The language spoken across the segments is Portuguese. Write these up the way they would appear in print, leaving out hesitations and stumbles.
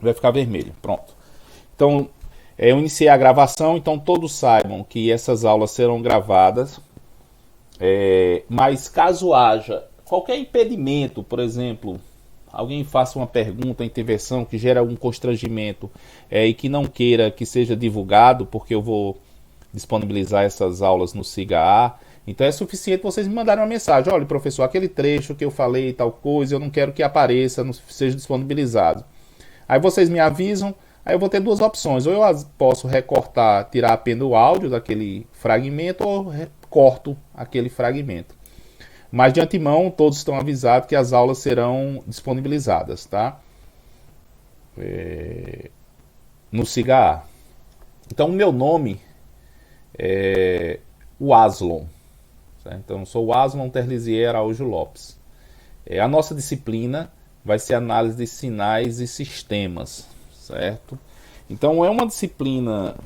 vai ficar vermelho. Pronto. Então, eu iniciei a gravação, então todos saibam que essas aulas serão gravadas. Mas caso haja qualquer impedimento, por exemplo, alguém faça uma pergunta, uma intervenção que gera algum constrangimento e que não queira que seja divulgado, porque eu vou disponibilizar essas aulas no SIGA-A, então é suficiente vocês me mandarem uma mensagem: olha, professor, aquele trecho que eu falei tal coisa, eu não quero que apareça, não seja disponibilizado. Aí vocês me avisam, aí eu vou ter duas opções: ou eu posso recortar, tirar apenas o áudio daquele fragmento, ou corto aquele fragmento. Mas de antemão, todos estão avisados que as aulas serão disponibilizadas, tá? No SIGA-A. Então, o meu nome é o Aslon. Certo? Então, eu sou o Aslon Terlisier Araújo Lopes. A nossa disciplina vai ser análise de sinais e sistemas, certo? Então, é uma disciplina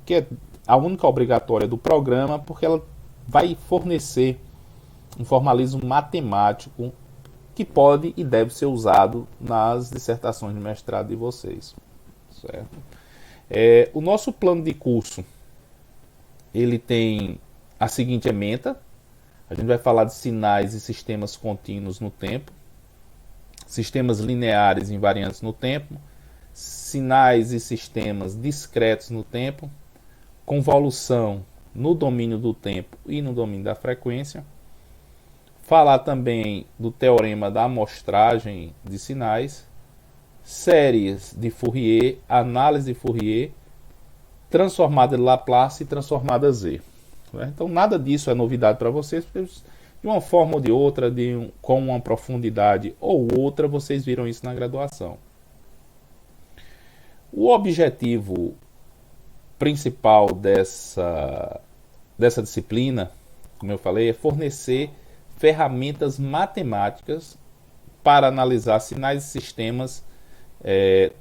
que é a única obrigatória do programa, porque ela vai fornecer um formalismo matemático que pode e deve ser usado nas dissertações de mestrado de vocês, certo? O nosso plano de curso, ele tem a seguinte ementa: a gente vai falar de sinais e sistemas contínuos no tempo, sistemas lineares invariantes no tempo, sinais e sistemas discretos no tempo, convolução no domínio do tempo e no domínio da frequência. Falar também do teorema da amostragem de sinais, séries de Fourier, análise de Fourier, transformada de Laplace e transformada Z. Então nada disso é novidade para vocês, porque de uma forma ou de outra, com uma profundidade ou outra, vocês viram isso na graduação. O objetivo principal dessa disciplina, como eu falei, é fornecer ferramentas matemáticas para analisar sinais e sistemas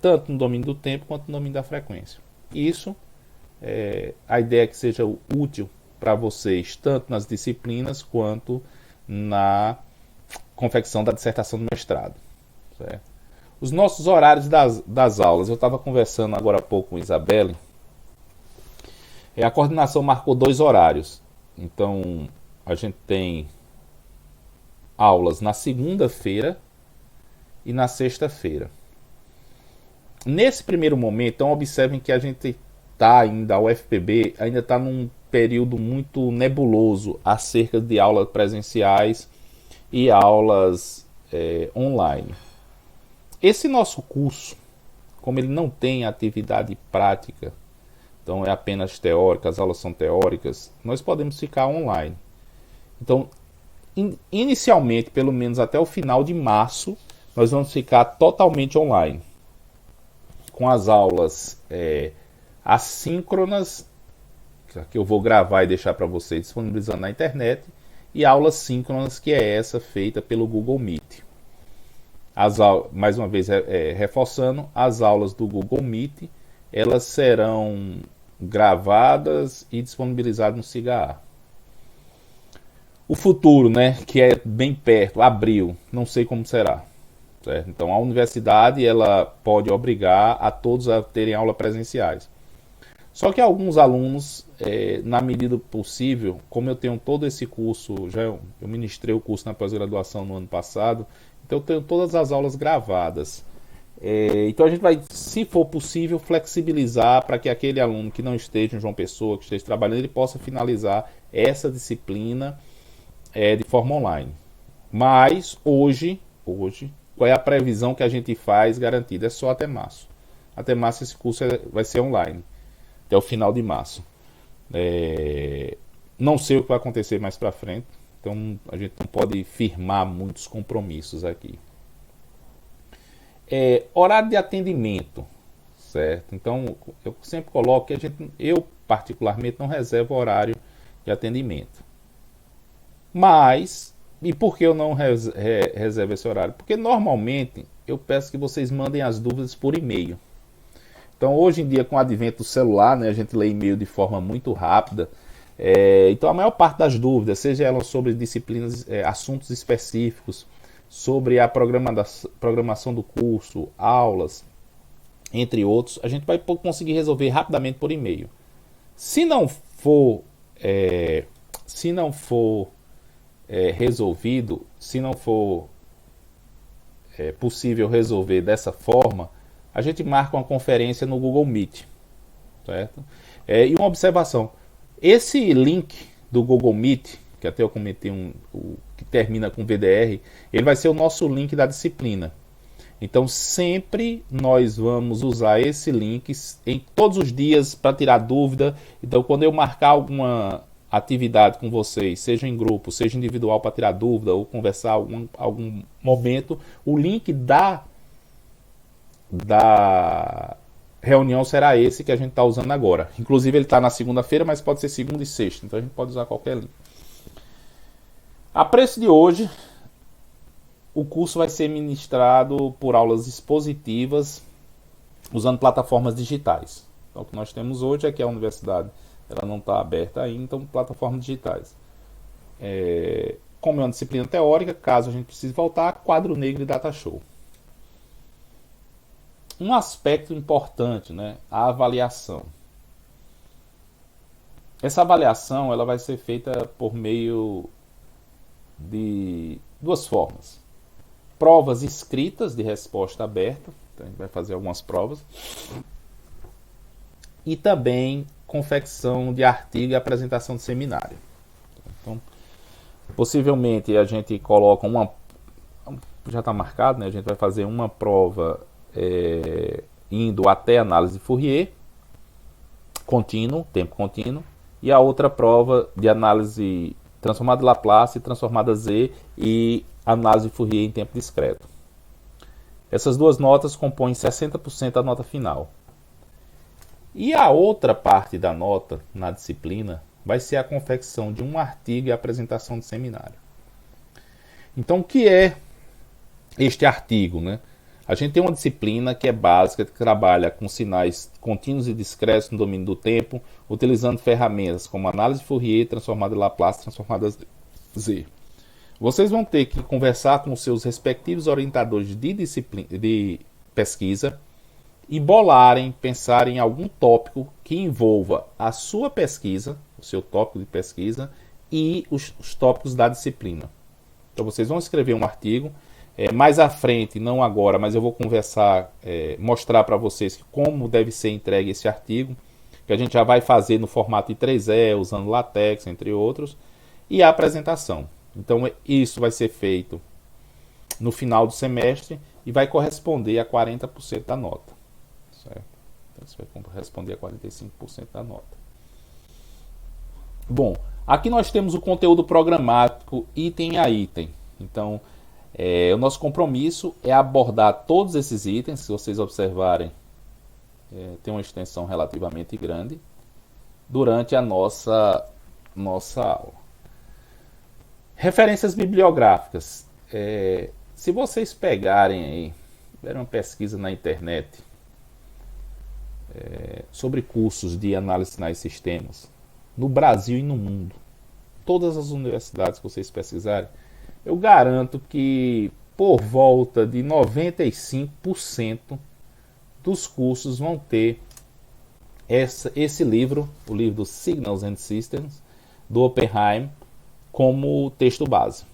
tanto no domínio do tempo quanto no domínio da frequência. Isso, a ideia é que seja útil para vocês tanto nas disciplinas quanto na confecção da dissertação do mestrado, certo? Os nossos horários das aulas, eu estava conversando agora há pouco com a Isabelle, a coordenação marcou 2 horários. Então, a gente tem aulas na segunda-feira e na sexta-feira. Nesse primeiro momento, então, observem que a gente está ainda, a UFPB ainda está num período muito nebuloso acerca de aulas presenciais e aulas online. Esse nosso curso, como ele não tem atividade prática, então é apenas teórica, as aulas são teóricas, nós podemos ficar online. Então, inicialmente, pelo menos até o final de março, nós vamos ficar totalmente online, com as aulas assíncronas, que eu vou gravar e deixar para vocês disponibilizando na internet, e aulas síncronas, que é essa feita pelo Google Meet. Mais uma vez, reforçando, as aulas do Google Meet, elas serão gravadas e disponibilizadas no SIGA-A. O futuro, né, que é bem perto, abril, não sei como será, certo? Então a universidade ela pode obrigar a todos a terem aulas presenciais. Só que alguns alunos, na medida possível, como eu tenho todo esse curso, eu ministrei o curso na pós-graduação no ano passado, então eu tenho todas as aulas gravadas. Então a gente vai, se for possível, flexibilizar para que aquele aluno que não esteja em João Pessoa, que esteja trabalhando, ele possa finalizar essa disciplina de forma online. Mas hoje, qual é a previsão que a gente faz garantida? É só até março. Até março esse curso vai ser online, até o final de março. Não sei o que vai acontecer mais para frente, então a gente não pode firmar muitos compromissos aqui. Horário de atendimento, certo? Então eu sempre coloco que eu particularmente não reservo horário de atendimento. Mas, e por que eu não reservo esse horário? Porque normalmente eu peço que vocês mandem as dúvidas por e-mail. Então hoje em dia, com o advento do celular, né, a gente lê e-mail de forma muito rápida. Então a maior parte das dúvidas, seja elas sobre disciplinas, assuntos específicos, sobre a programação do curso, aulas, entre outros, a gente vai conseguir resolver rapidamente por e-mail. Se não for, resolvido, se não for possível resolver dessa forma, a gente marca uma conferência no Google Meet, certo? E uma observação, esse link do Google Meet, que até eu comentei que termina com VDR, ele vai ser o nosso link da disciplina. Então sempre nós vamos usar esse link em todos os dias para tirar dúvida. Então quando eu marcar alguma atividade com vocês, seja em grupo, seja individual, para tirar dúvida ou conversar algum momento, o link da reunião será esse que a gente está usando agora. Inclusive ele está na segunda-feira, mas pode ser segunda e sexta, então a gente pode usar qualquer link. A preço de hoje, o curso vai ser ministrado por aulas expositivas, usando plataformas digitais. Então, o que nós temos hoje é que a universidade ela não está aberta ainda, então plataformas digitais. Como é uma disciplina teórica, caso a gente precise voltar, quadro negro e data show. Um aspecto importante, né, a avaliação. Essa avaliação ela vai ser feita por meio de duas formas. Provas escritas de resposta aberta, então a gente vai fazer algumas provas, e também confecção de artigo e apresentação de seminário. Então, possivelmente a gente coloca já está marcado, né? A gente vai fazer uma prova indo até análise de Fourier, tempo contínuo, e a outra prova de análise transformada de Laplace, transformada Z e análise de Fourier em tempo discreto. Essas duas notas compõem 60% da nota final. E a outra parte da nota na disciplina vai ser a confecção de um artigo e a apresentação de seminário. Então, o que é este artigo, né? A gente tem uma disciplina que é básica, que trabalha com sinais contínuos e discretos no domínio do tempo, utilizando ferramentas como análise de Fourier, transformada de Laplace, transformada Z. Vocês vão ter que conversar com os seus respectivos orientadores de pesquisa e pensarem em algum tópico que envolva a sua pesquisa, o seu tópico de pesquisa e os tópicos da disciplina. Então vocês vão escrever um artigo. Mais à frente, não agora, mas eu vou mostrar para vocês como deve ser entregue esse artigo, que a gente já vai fazer no formato de 3E, usando LaTeX, entre outros, e a apresentação. Então isso vai ser feito no final do semestre e vai corresponder a 40% da nota. Certo? Então isso vai corresponder a 45% da nota. Bom, aqui nós temos o conteúdo programático item a item. Então, o nosso compromisso é abordar todos esses itens. Se vocês observarem, tem uma extensão relativamente grande durante a nossa aula. Referências bibliográficas. Se vocês pegarem aí, fizeram uma pesquisa na internet sobre cursos de análise de sinais e sistemas no Brasil e no mundo, todas as universidades que vocês pesquisarem, eu garanto que por volta de 95% dos cursos vão ter esse livro, o livro do Signals and Systems, do Oppenheim, como texto base.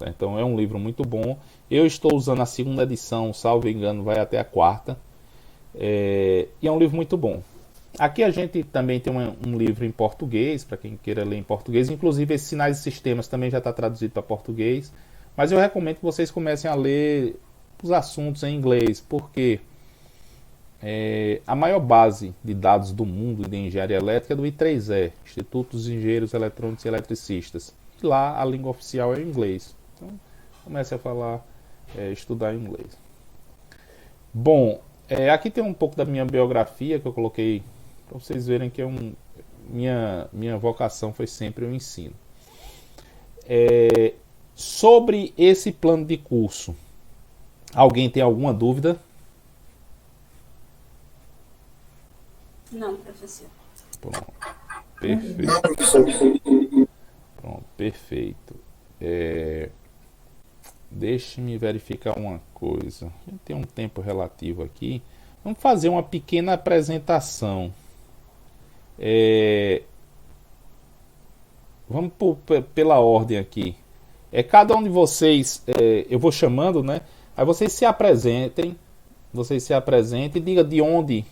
Então é um livro muito bom. Eu estou usando a segunda edição, salvo engano, vai até a quarta. E é um livro muito bom. Aqui a gente também tem um livro em português, para quem queira ler em português. Inclusive, esses sinais e sistemas também já está traduzido para português. Mas eu recomendo que vocês comecem a ler os assuntos em inglês, porque a maior base de dados do mundo de engenharia elétrica é do I3E, Instituto dos Engenheiros Eletrônicos e Eletricistas. E lá a língua oficial é o inglês. Então, comece a estudar inglês. Bom, aqui tem um pouco da minha biografia que eu coloquei para vocês verem que minha vocação foi sempre o ensino. Sobre esse plano de curso, alguém tem alguma dúvida? Não, professor. Pronto, perfeito. Pronto, perfeito. Deixe-me verificar uma coisa. A gente tem um tempo relativo aqui. Vamos fazer uma pequena apresentação. É, vamos pela ordem aqui. Cada um de vocês, eu vou chamando, né? Aí vocês se apresentem e diga de onde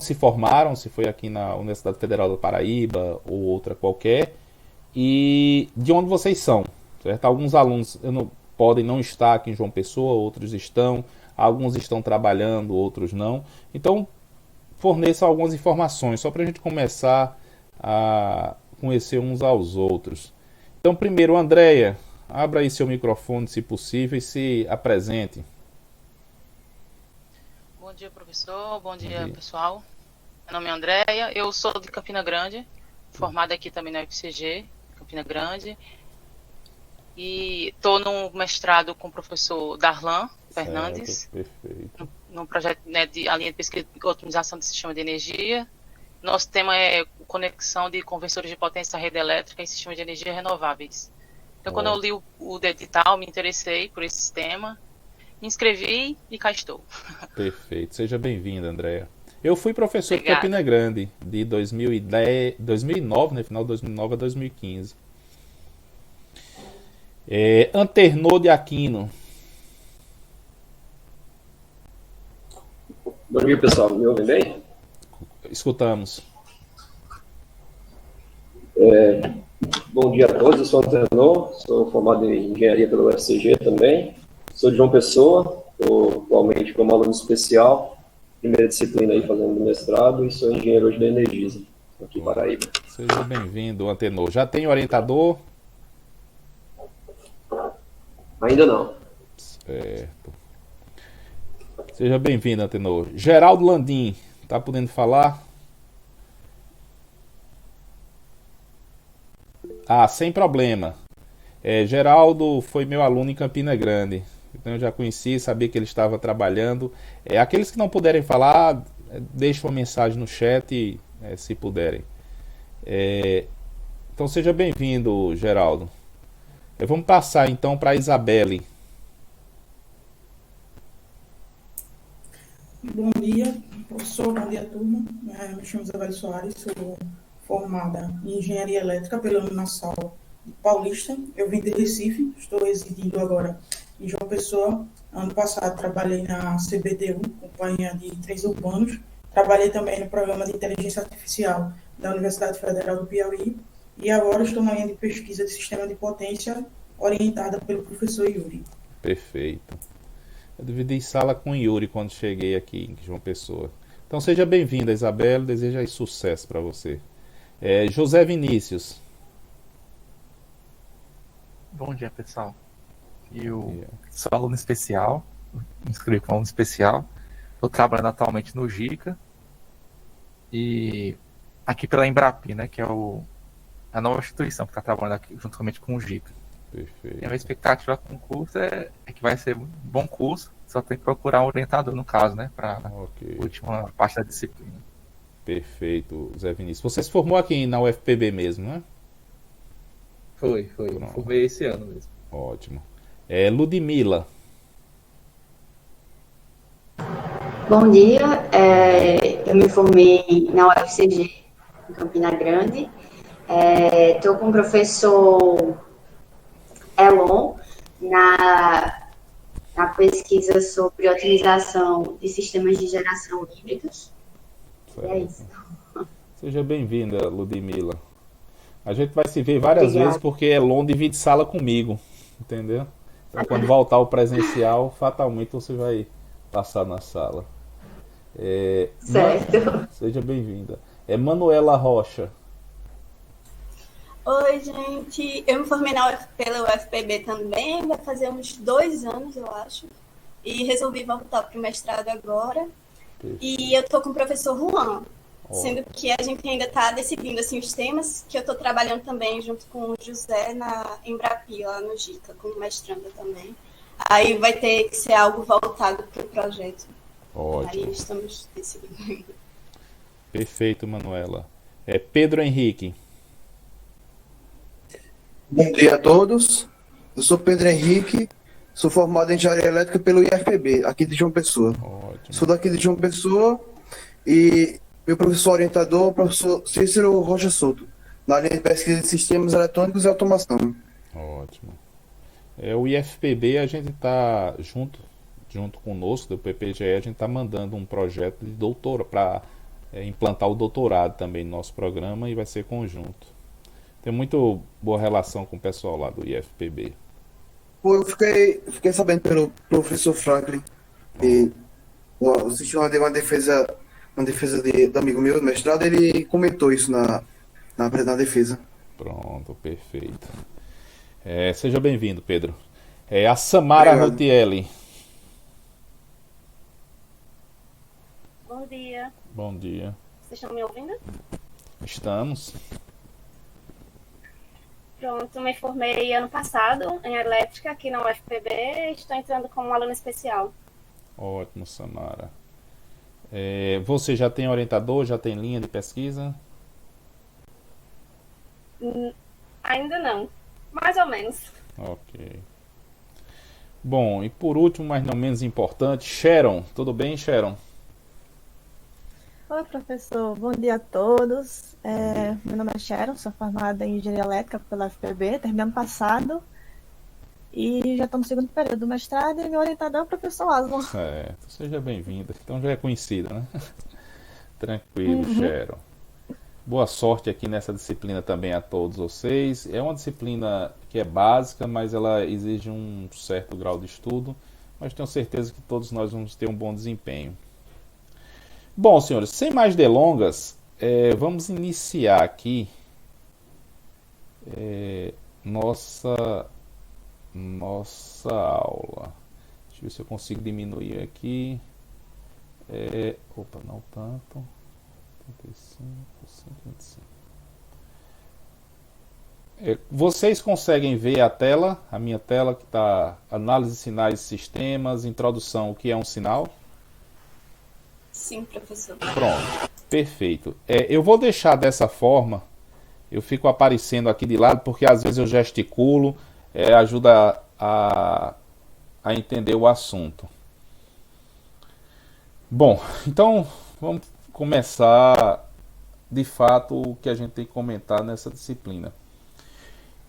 se formaram, se foi aqui na Universidade Federal da Paraíba ou outra qualquer, e de onde vocês são, certo? Alguns alunos podem não estar aqui em João Pessoa, outros estão, alguns estão trabalhando, outros não. Então, forneça algumas informações, só para a gente começar a conhecer uns aos outros. Então, primeiro, Andréia, abra aí seu microfone, se possível, e se apresente. Bom dia, professor. Bom dia, dia. pessoal. Meu nome é Andréia, eu sou de Campina Grande, formada aqui também na UFCG, Campina Grande. E estou no mestrado com o professor Darlan Fernandes, Perfeito. no projeto, né, de a linha de pesquisa e otimização do sistema de energia. Nosso tema é conexão de conversores de potência à rede elétrica e sistemas de energia renováveis. Então, quando eu li o edital, me interessei por esse tema, me inscrevi e cá estou. Perfeito. Seja bem-vinda, Andréia. Eu fui professor Obrigada. de Campina Grande de 2009, né, final de 2009 a 2015. Anternô de Aquino. Bom dia, pessoal. Me ouvem bem? Escutamos. Bom dia a todos. Eu sou Anternô, sou formado em engenharia pela UFCG também. Sou de João Pessoa, estou atualmente como aluno especial, primeira disciplina aí fazendo mestrado, e sou engenheiro hoje da Energisa, aqui em Paraíba. Seja bem-vindo, Anternô. Já tem orientador? Ainda não. Certo. Seja bem-vindo, Antenor. Geraldo Landim, tá podendo falar? Sem problema. Geraldo foi meu aluno em Campina Grande. Então eu já conheci, sabia que ele estava trabalhando. Aqueles que não puderem falar, deixem uma mensagem no chat, se puderem. Então seja bem-vindo, Geraldo. Vamos passar então para a Isabelle. Bom dia, professor, bom dia, turma. Me chamo Isabelle Soares, sou formada em Engenharia Elétrica pela Unassal Paulista. Eu vim de Recife, estou residindo agora em João Pessoa. Ano passado trabalhei na CBTU, Companhia de Trens Urbanos. Trabalhei também no programa de Inteligência Artificial da Universidade Federal do Piauí. E agora estou na linha de pesquisa de sistema de potência orientada pelo professor Yuri. Perfeito. Eu dividi sala com o Yuri quando cheguei aqui em João Pessoa. Então seja bem-vinda, Isabela. Desejo aí sucesso para você. José Vinícius. Bom dia, pessoal. Eu sou aluno especial, me inscrevi como aluno especial. Estou trabalhando atualmente no GICA e aqui pela Embrapi, né, que é a nova instituição que está trabalhando aqui juntamente com o GICA. Perfeito. E a minha expectativa com o curso é que vai ser um bom curso, só tem que procurar um orientador, no caso, né, para a última parte da disciplina. Perfeito, Zé Vinícius. Você se formou aqui na UFPB mesmo, né? Foi. Formei esse ano mesmo. Ótimo. Ludmila. Bom dia, eu me formei na UFCG, em Campina Grande. Estou com o professor Elon na pesquisa sobre otimização de sistemas de geração híbridos. Certo. É isso. Seja bem-vinda, Ludmila. A gente vai se ver várias Obrigada. vezes porque Elon divide sala comigo, entendeu? Então, quando voltar o presencial, fatalmente você vai passar na sala. Certo. Seja bem-vinda. Manuela Rocha. Oi, gente. Eu me formei pela UFPB também, vai fazer uns 2 anos, eu acho. E resolvi voltar para o mestrado agora. E eu estou com o professor Juan, sendo que a gente ainda está decidindo assim, os temas, que eu estou trabalhando também junto com o José na Embrapi, lá no GICA, como mestranda também. Aí vai ter que ser algo voltado para o projeto. Ótimo. Aí estamos decidindo ainda. Perfeito, Manuela. Pedro Henrique. Bom dia a todos. Eu sou Pedro Henrique, Sou formado em engenharia elétrica pelo IFPB, aqui de João Pessoa. Ótimo. Sou daqui de João Pessoa e meu professor orientador é o professor Cícero Rocha Souto, na linha de pesquisa de sistemas eletrônicos e automação. Ótimo. O IFPB, a gente está junto conosco, do PPGE, a gente está mandando um projeto de doutora para implantar o doutorado também no nosso programa e vai ser conjunto. Tem muito boa relação com o pessoal lá do IFPB. Pô, eu fiquei sabendo pelo professor Franklin e o sistema deu uma defesa do amigo meu, do mestrado, ele comentou isso na defesa. Pronto, perfeito. Seja bem-vindo, Pedro. A Samara Obrigado. Rotielli. Bom dia. Bom dia. Vocês estão me ouvindo? Estamos. Pronto, me formei ano passado em elétrica aqui na UFPB e estou entrando como aluna especial. Ótimo, Samara. Você já tem orientador, já tem linha de pesquisa? Ainda não, mais ou menos. Ok. Bom, e por último, mas não menos importante, Sharon. Tudo bem, Sharon? Oi, professor. Bom dia a todos. Meu nome é Sharon, sou formada em Engenharia Elétrica pela FPB, terminei ano passado e já estou no segundo período do mestrado e meu orientador é o professor Aslan. Seja bem-vinda. Então já é conhecida, né? Tranquilo, Sharon. Boa sorte aqui nessa disciplina também a todos vocês. É uma disciplina que é básica, mas ela exige um certo grau de estudo, mas tenho certeza que todos nós vamos ter um bom desempenho. Bom, senhores, sem mais delongas, vamos iniciar aqui nossa aula. Deixa eu ver se eu consigo diminuir aqui. Opa, não tanto. 35, 125. Vocês conseguem ver a tela, a minha tela que está análise de sinais de sistemas, introdução, o que é um sinal? Sim, professor. Pronto, perfeito. Eu vou deixar dessa forma, eu fico aparecendo aqui de lado, porque às vezes eu gesticulo, ajuda a entender o assunto. Bom, então vamos começar de fato o que a gente tem que comentar nessa disciplina.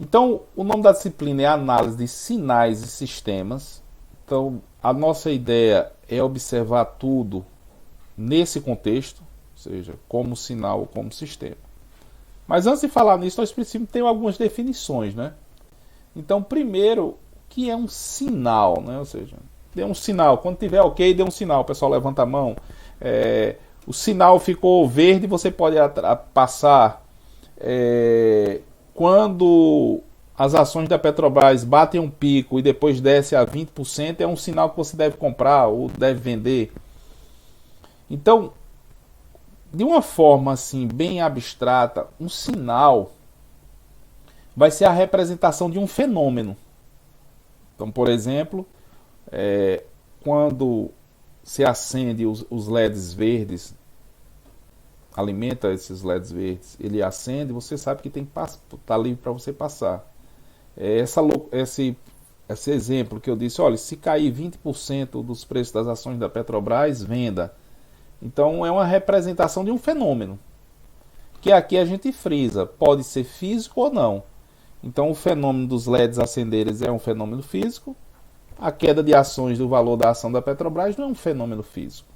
Então, o nome da disciplina é Análise de Sinais e Sistemas. Então, a nossa ideia é observar tudo nesse contexto, ou seja, como sinal ou como sistema. Mas antes de falar nisso, nós precisamos ter algumas definições, né? Então, primeiro, o que é um sinal, né? Ou seja, dê um sinal. Quando tiver ok, dê um sinal. O pessoal levanta a mão. O sinal ficou verde, você pode passar. Quando as ações da Petrobras batem um pico e depois desce a 20%, é um sinal que você deve comprar ou deve vender. Então, de uma forma assim bem abstrata, um sinal vai ser a representação de um fenômeno. Então, por exemplo, quando se acende os LEDs verdes, alimenta esses LEDs verdes, ele acende, você sabe que tem que tá livre para você passar. Esse exemplo que eu disse, olha, se cair 20% dos preços das ações da Petrobras, venda. Então é uma representação de um fenômeno, que aqui a gente frisa, pode ser físico ou não. Então o fenômeno dos LEDs acenderem é um fenômeno físico, a queda de ações do valor da ação da Petrobras não é um fenômeno físico.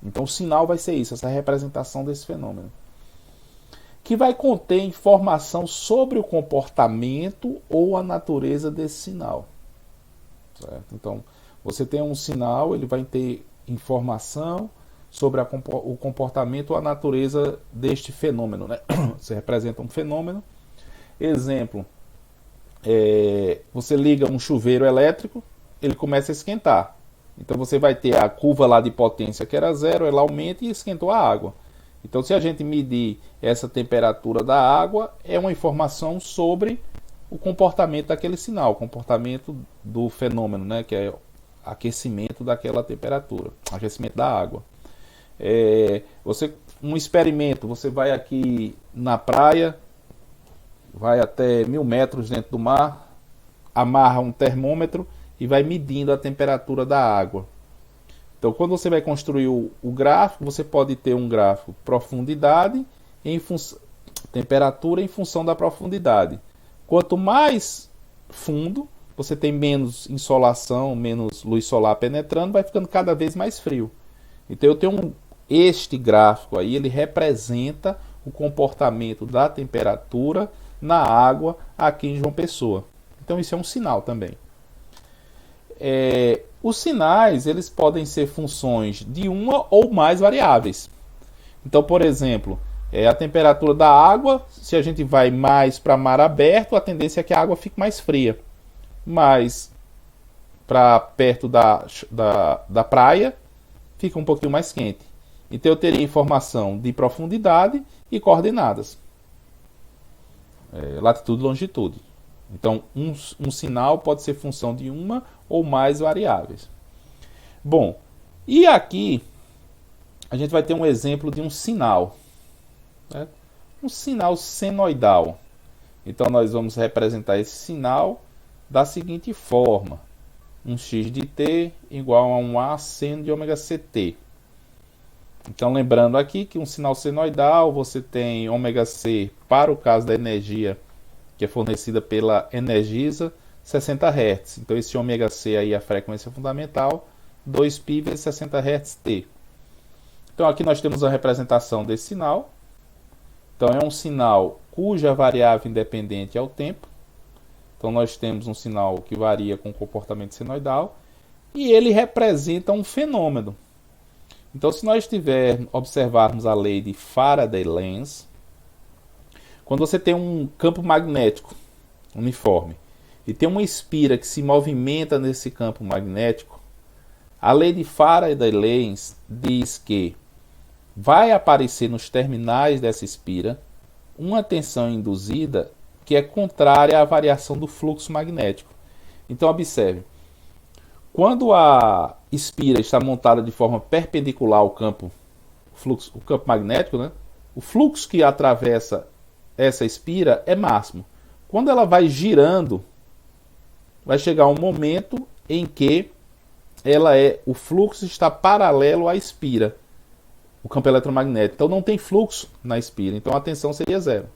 Então o sinal vai ser isso, essa representação desse fenômeno, que vai conter informação sobre o comportamento ou a natureza desse sinal. Certo? Então você tem um sinal, ele vai ter informação sobre o comportamento ou a natureza deste fenômeno, né? Você representa um fenômeno. Exemplo, você liga um chuveiro elétrico, ele começa a esquentar. Então você vai ter a curva lá de potência que era zero, ela aumenta e esquentou a água. Então se a gente medir essa temperatura da água, é uma informação sobre o comportamento daquele sinal, o comportamento do fenômeno, né? Que é aquecimento daquela temperatura, aquecimento da água. Um experimento, você vai aqui na praia, vai até 1000 metros dentro do mar, amarra um termômetro e vai medindo a temperatura da água. Então, quando você vai construir o gráfico, você pode ter um gráfico profundidade temperatura em função da profundidade. Quanto mais fundo, você tem menos insolação, menos luz solar penetrando, vai ficando cada vez mais frio. Então eu tenho este gráfico aí, ele representa o comportamento da temperatura na água aqui em João Pessoa. Então isso é um sinal também. Os sinais, eles podem ser funções de uma ou mais variáveis. Então, por exemplo, a temperatura da água, se a gente vai mais para mar aberto, a tendência é que a água fique mais fria. Mas para perto da praia, fica um pouquinho mais quente. Então eu teria informação de profundidade e coordenadas. Latitude e longitude. Então um sinal pode ser função de uma ou mais variáveis. Bom, e aqui a gente vai ter um exemplo de um sinal. Um sinal senoidal. Então nós vamos representar esse sinal da seguinte forma: um x de t igual a um a seno de ômega ct. Então lembrando aqui que um sinal senoidal, você tem ômega c para o caso da energia que é fornecida pela Energisa, 60 Hz. Então esse ômega c aí é a frequência fundamental, 2π vezes 60 Hz t. Então aqui nós temos a representação desse sinal. Então é um sinal cuja variável independente é o tempo. Então nós temos um sinal que varia com o comportamento senoidal e ele representa um fenômeno. Então se nós observarmos a lei de Faraday-Lenz, quando você tem um campo magnético uniforme e tem uma espira que se movimenta nesse campo magnético, a lei de Faraday-Lenz diz que vai aparecer nos terminais dessa espira uma tensão induzida que é contrária à variação do fluxo magnético. Então observe, quando a espira está montada de forma perpendicular ao campo magnético, né, o fluxo que atravessa essa espira é máximo. Quando ela vai girando, vai chegar um momento em que o fluxo está paralelo à espira, o campo eletromagnético. Então não tem fluxo na espira, então a tensão seria zero.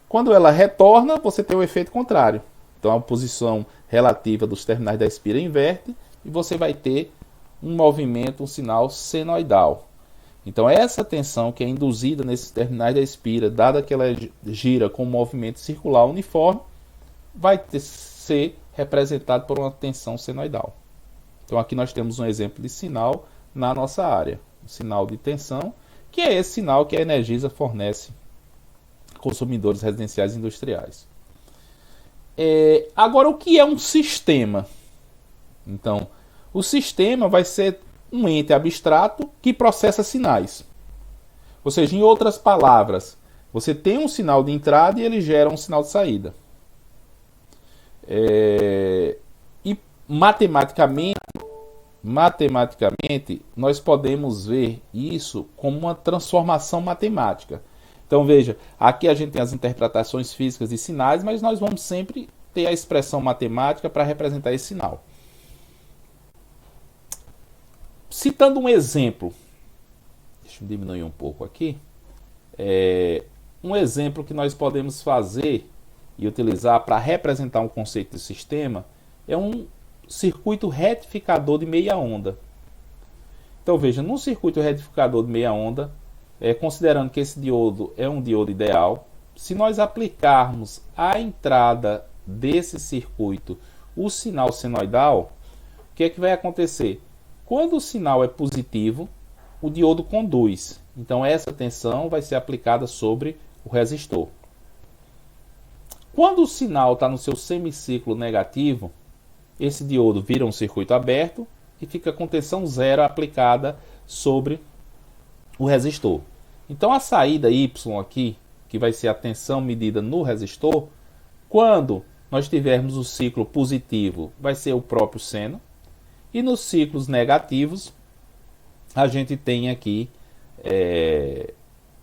Quando ela retorna, você tem o efeito contrário. Então a posição relativa dos terminais da espira inverte e você vai ter um movimento, um sinal senoidal. Então essa tensão que é induzida nesses terminais da espira, dada que ela gira com um movimento circular uniforme, vai ser representado por uma tensão senoidal. Então aqui nós temos um exemplo de sinal na nossa área. Um sinal de tensão, que é esse sinal que a Energisa fornece consumidores residenciais e industriais. Agora, o que é um sistema? Então, o sistema vai ser um ente abstrato que processa sinais. Ou seja, em outras palavras, você tem um sinal de entrada e ele gera um sinal de saída. E matematicamente, nós podemos ver isso como uma transformação matemática. Então veja, aqui a gente tem as interpretações físicas de sinais, mas nós vamos sempre ter a expressão matemática para representar esse sinal. Citando um exemplo, deixa eu diminuir um pouco aqui, um exemplo que nós podemos fazer e utilizar para representar um conceito de sistema é um circuito retificador de meia onda. Então veja, num circuito retificador de meia onda, considerando que esse diodo é um diodo ideal, se nós aplicarmos à entrada desse circuito o sinal senoidal, o que é que vai acontecer? Quando o sinal é positivo, o diodo conduz. Então essa tensão vai ser aplicada sobre o resistor. Quando o sinal está no seu semiciclo negativo, esse diodo vira um circuito aberto e fica com tensão zero aplicada sobre o resistor. Então a saída Y aqui, que vai ser a tensão medida no resistor, quando nós tivermos o ciclo positivo, vai ser o próprio seno, e nos ciclos negativos, a gente tem aqui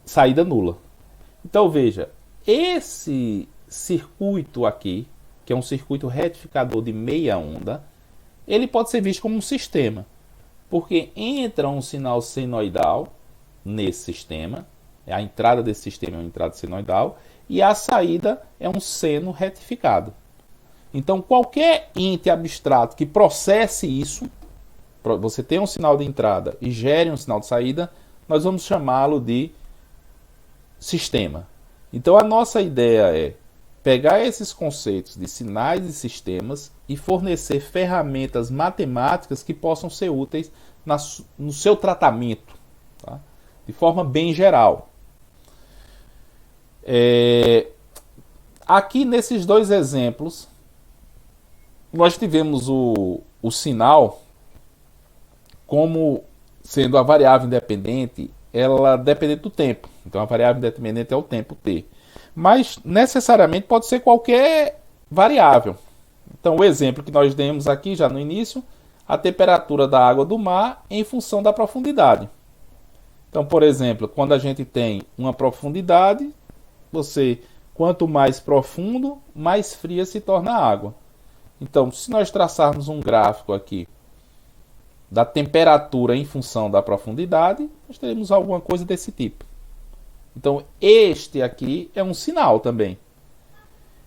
saída nula. Então veja, esse circuito aqui, que é um circuito retificador de meia onda, ele pode ser visto como um sistema, porque entra um sinal senoidal nesse sistema, a entrada desse sistema é uma entrada senoidal, e a saída é um seno retificado. Então, qualquer ente abstrato que processe isso, você tem um sinal de entrada e gere um sinal de saída, nós vamos chamá-lo de sistema. Então, a nossa ideia é pegar esses conceitos de sinais e sistemas e fornecer ferramentas matemáticas que possam ser úteis no seu tratamento, tá? De forma bem geral. Aqui nesses dois exemplos, nós tivemos o sinal como sendo a variável independente, ela dependente do tempo. Então a variável independente é o tempo t. Mas necessariamente pode ser qualquer variável. Então o exemplo que nós demos aqui já no início, a temperatura da água do mar em função da profundidade. Então, por exemplo, quando a gente tem uma profundidade, quanto mais profundo, mais fria se torna a água. Então, se nós traçarmos um gráfico aqui da temperatura em função da profundidade, nós teremos alguma coisa desse tipo. Então, este aqui é um sinal também.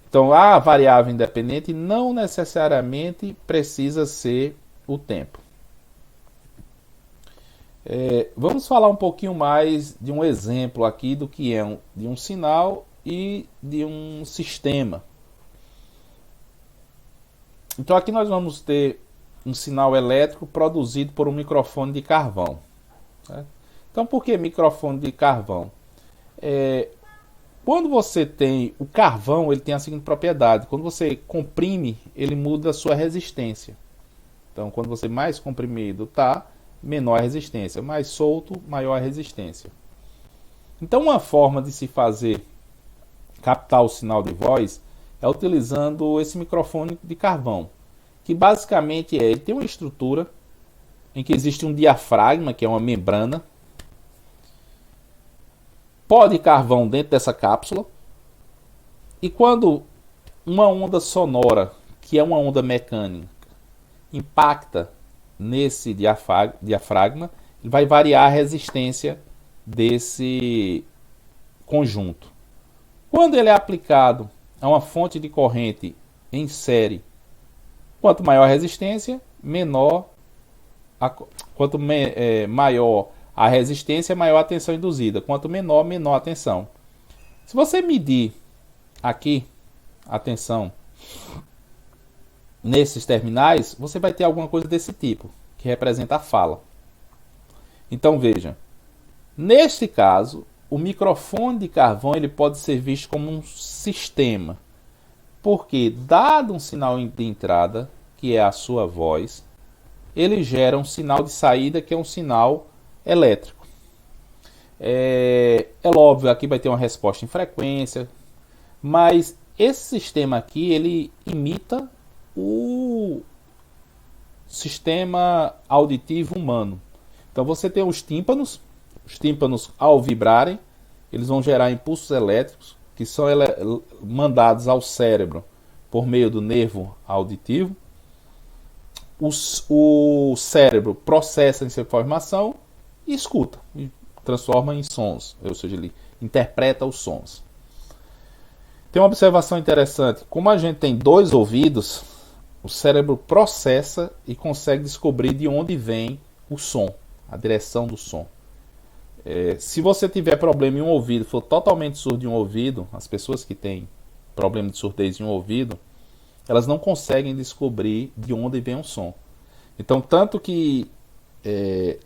Então, a variável independente não necessariamente precisa ser o tempo. Vamos falar um pouquinho mais de um exemplo aqui do que é de um sinal e de um sistema. Então aqui nós vamos ter um sinal elétrico produzido por um microfone de carvão. Certo? Então por que microfone de carvão? Quando você tem o carvão, ele tem a seguinte propriedade: quando você comprime, ele muda a sua resistência. Então quando você mais comprimido está, menor a resistência, mais solto, maior a resistência. Então uma forma de se captar o sinal de voz é utilizando esse microfone de carvão, que basicamente ele tem uma estrutura em que existe um diafragma, que é uma membrana, pó de carvão dentro dessa cápsula, e quando uma onda sonora, que é uma onda mecânica, impacta nesse diafragma, ele vai variar a resistência desse conjunto. Quando ele é aplicado a uma fonte de corrente em série, quanto maior a resistência, maior a resistência, maior a tensão induzida. Quanto menor, menor a tensão. Se você medir aqui a tensão nesses terminais, você vai ter alguma coisa desse tipo, que representa a fala. Então veja, neste caso, o microfone de carvão ele pode ser visto como um sistema, porque dado um sinal de entrada, que é a sua voz, ele gera um sinal de saída, que é um sinal elétrico. É óbvio, aqui vai ter uma resposta em frequência, mas esse sistema aqui, ele imita o sistema auditivo humano. Então você tem os tímpanos ao vibrarem, eles vão gerar impulsos elétricos que são mandados ao cérebro por meio do nervo auditivo. O cérebro processa essa informação e escuta, e transforma em sons, ou seja, ele interpreta os sons. Tem uma observação interessante: como a gente tem dois ouvidos, o cérebro processa e consegue descobrir de onde vem o som, a direção do som. Se você tiver problema em um ouvido, for totalmente surdo em um ouvido, as pessoas que têm problema de surdez em um ouvido, elas não conseguem descobrir de onde vem o som. Então, tanto que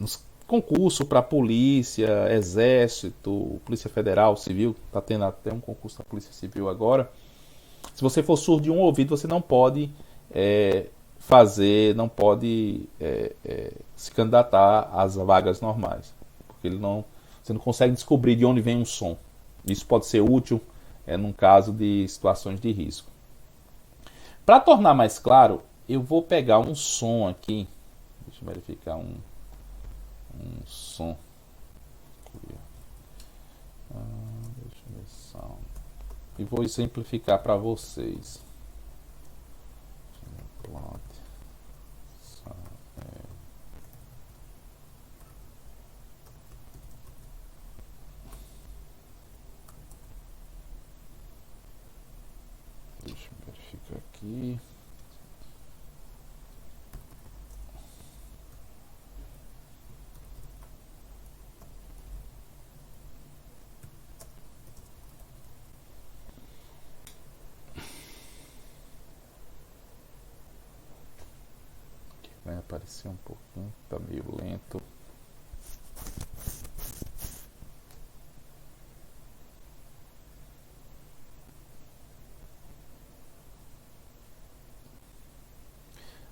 nos concursos para polícia, exército, polícia federal, civil, está tendo até um concurso da polícia civil agora, se você for surdo de um ouvido, você não pode se candidatar às vagas normais, porque você não consegue descobrir de onde vem um som. Isso pode ser útil num caso de situações de risco. Para tornar mais claro, eu vou pegar um som aqui. Deixa eu verificar um som. Deixa eu ver sound. E vou exemplificar para vocês. Plot aqui. Vai aparecer um pouquinho, tá meio lento.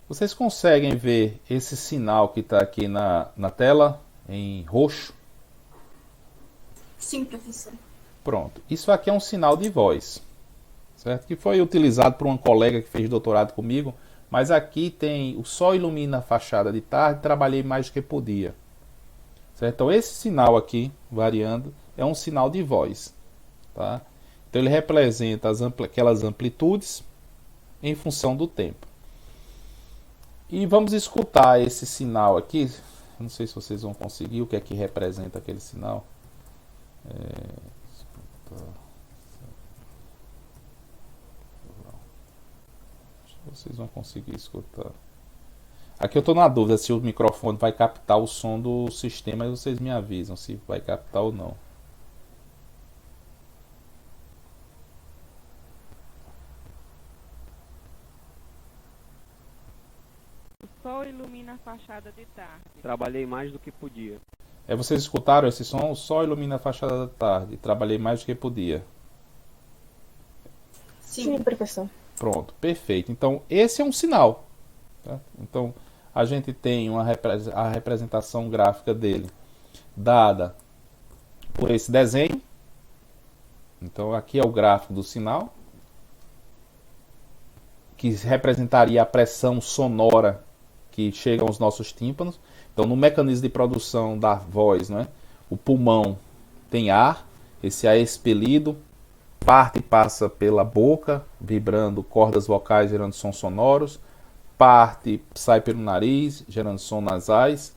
Vocês conseguem ver esse sinal que está aqui na tela, em roxo? Sim, professor. Pronto. Isso aqui é um sinal de voz, certo? Que foi utilizado por uma colega que fez doutorado comigo. Mas aqui tem o sol ilumina a fachada de tarde, trabalhei mais do que podia. Certo? Então esse sinal aqui, variando, é um sinal de voz. Tá? Então ele representa aquelas amplitudes em função do tempo. E vamos escutar esse sinal aqui. Não sei se vocês vão conseguir o que é que representa aquele sinal. Vocês vão conseguir escutar. Aqui eu estou na dúvida se o microfone vai captar o som do sistema, mas vocês me avisam se vai captar ou não. O sol ilumina a fachada de tarde. Trabalhei mais do que podia. Vocês escutaram esse som? O sol ilumina a fachada da tarde. Trabalhei mais do que podia. Sim, professor. Pronto, perfeito. Então, esse é um sinal. Tá? Então, a gente tem a representação gráfica dele dada por esse desenho. Então, aqui é o gráfico do sinal, que representaria a pressão sonora que chega aos nossos tímpanos. Então, no mecanismo de produção da voz, né, o pulmão tem ar, esse ar é expelido, parte passa pela boca, vibrando cordas vocais, gerando sons sonoros, parte sai pelo nariz, gerando sons nasais.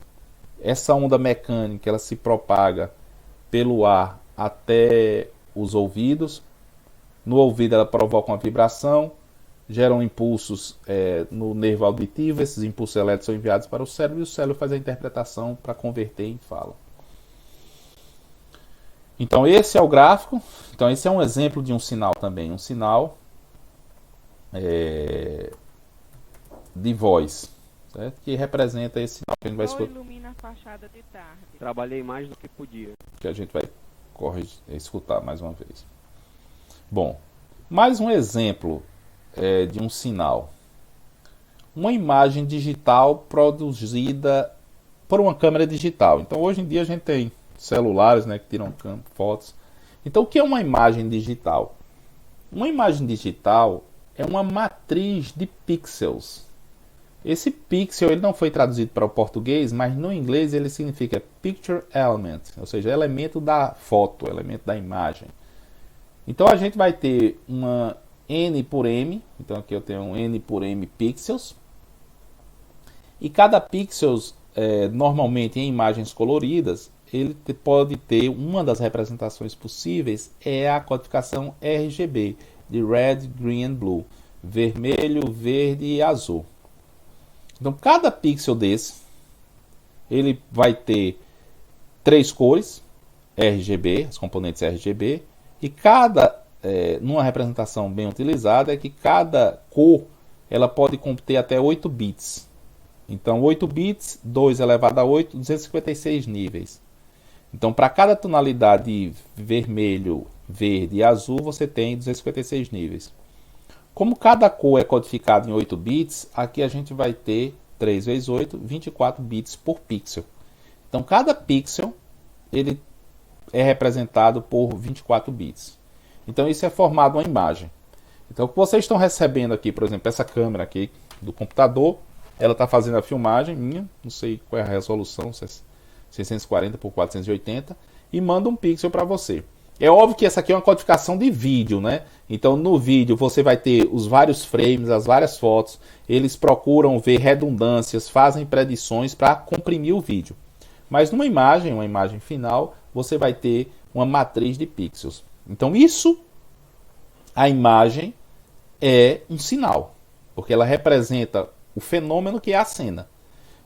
Essa onda mecânica ela se propaga pelo ar até os ouvidos. No ouvido ela provoca uma vibração, geram impulsos no nervo auditivo. Esses impulsos elétricos são enviados para o cérebro e o cérebro faz a interpretação para converter em fala. Então esse é o gráfico. Então esse é um exemplo de um sinal também, um sinal de voz, certo? Que representa esse sinal que a gente vai escutar. Ilumina a fachada de tarde. Trabalhei mais do que podia. Que a gente vai escutar mais uma vez. Bom, mais um exemplo de um sinal. Uma imagem digital produzida por uma câmera digital. Então hoje em dia a gente tem celulares, né, que tiram fotos. Então o que é uma imagem digital? Uma imagem digital é uma matriz de pixels. Esse pixel ele não foi traduzido para o português, mas no inglês ele significa picture element, ou seja, elemento da foto, elemento da imagem. Então a gente vai ter uma N por M, então aqui eu tenho um N por M pixels, e cada pixel, normalmente em imagens coloridas, ele pode ter uma das representações possíveis, é a codificação RGB, de Red, Green and Blue, vermelho, verde e azul. Então cada pixel desse, ele vai ter 3 cores, RGB, os componentes RGB, e numa representação bem utilizada, é que cada cor ela pode conter até 8 bits. Então 8 bits, 2 elevado a 8, 256 níveis. Então para cada tonalidade vermelho, verde e azul, você tem 256 níveis. Como cada cor é codificada em 8 bits, aqui a gente vai ter 3 vezes 8, 24 bits por pixel. Então cada pixel ele é representado por 24 bits. Então isso é formado uma imagem. Então o que vocês estão recebendo aqui, por exemplo, essa câmera aqui do computador, ela está fazendo a filmagem minha, não sei qual é a resolução, 640 por 480, e manda um pixel para você. É óbvio que essa aqui é uma codificação de vídeo, né? Então no vídeo você vai ter os vários frames, as várias fotos, eles procuram ver redundâncias, fazem predições para comprimir o vídeo. Mas numa imagem, uma imagem final, você vai ter uma matriz de pixels. Então isso, a imagem é um sinal. porque ela representa o fenômeno que é a cena.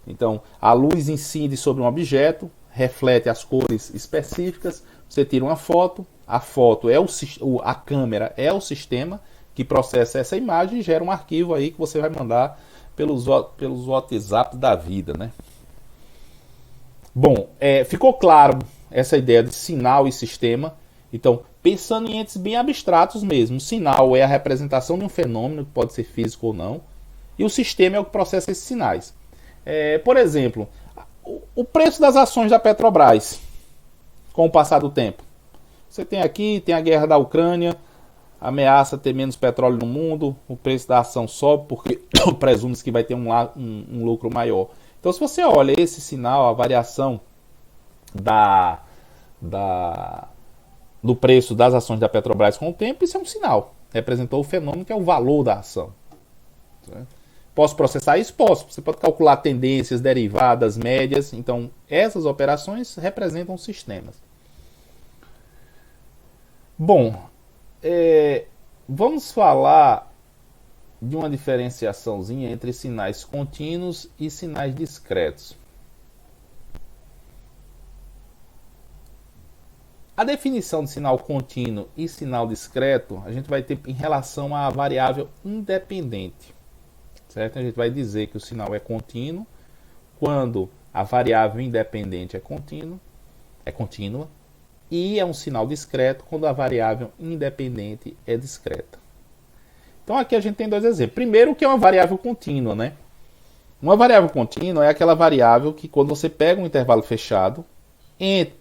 Então, a luz incide sobre um objeto, reflete as cores específicas, você tira uma foto, a foto é a câmera é o sistema que processa essa imagem e gera um arquivo aí que você vai mandar pelos WhatsApp da vida, né? Bom, ficou claro essa ideia de sinal e sistema. Então, pensando em entes bem abstratos mesmo, o sinal é a representação de um fenômeno, que pode ser físico ou não, e o sistema é o que processa esses sinais. Por exemplo, o preço das ações da Petrobras, com o passar do tempo. Você tem a guerra da Ucrânia, ameaça ter menos petróleo no mundo, o preço da ação sobe porque presume-se que vai ter um lucro maior. Então, se você olha esse sinal, a variação do preço das ações da Petrobras com o tempo, isso é um sinal. Representou o fenômeno que é o valor da ação. Posso processar isso? Posso. Você pode calcular tendências, derivadas, médias. Então, essas operações representam sistemas. Bom, vamos falar de uma diferenciaçãozinha entre sinais contínuos e sinais discretos. A definição de sinal contínuo e sinal discreto, a gente vai ter em relação à variável independente. Certo? A gente vai dizer que o sinal é contínuo quando a variável independente é contínua, e é um sinal discreto quando a variável independente é discreta. Então aqui a gente tem dois exemplos. Primeiro, o que é uma variável contínua, né? Uma variável contínua é aquela variável que quando você pega um intervalo fechado,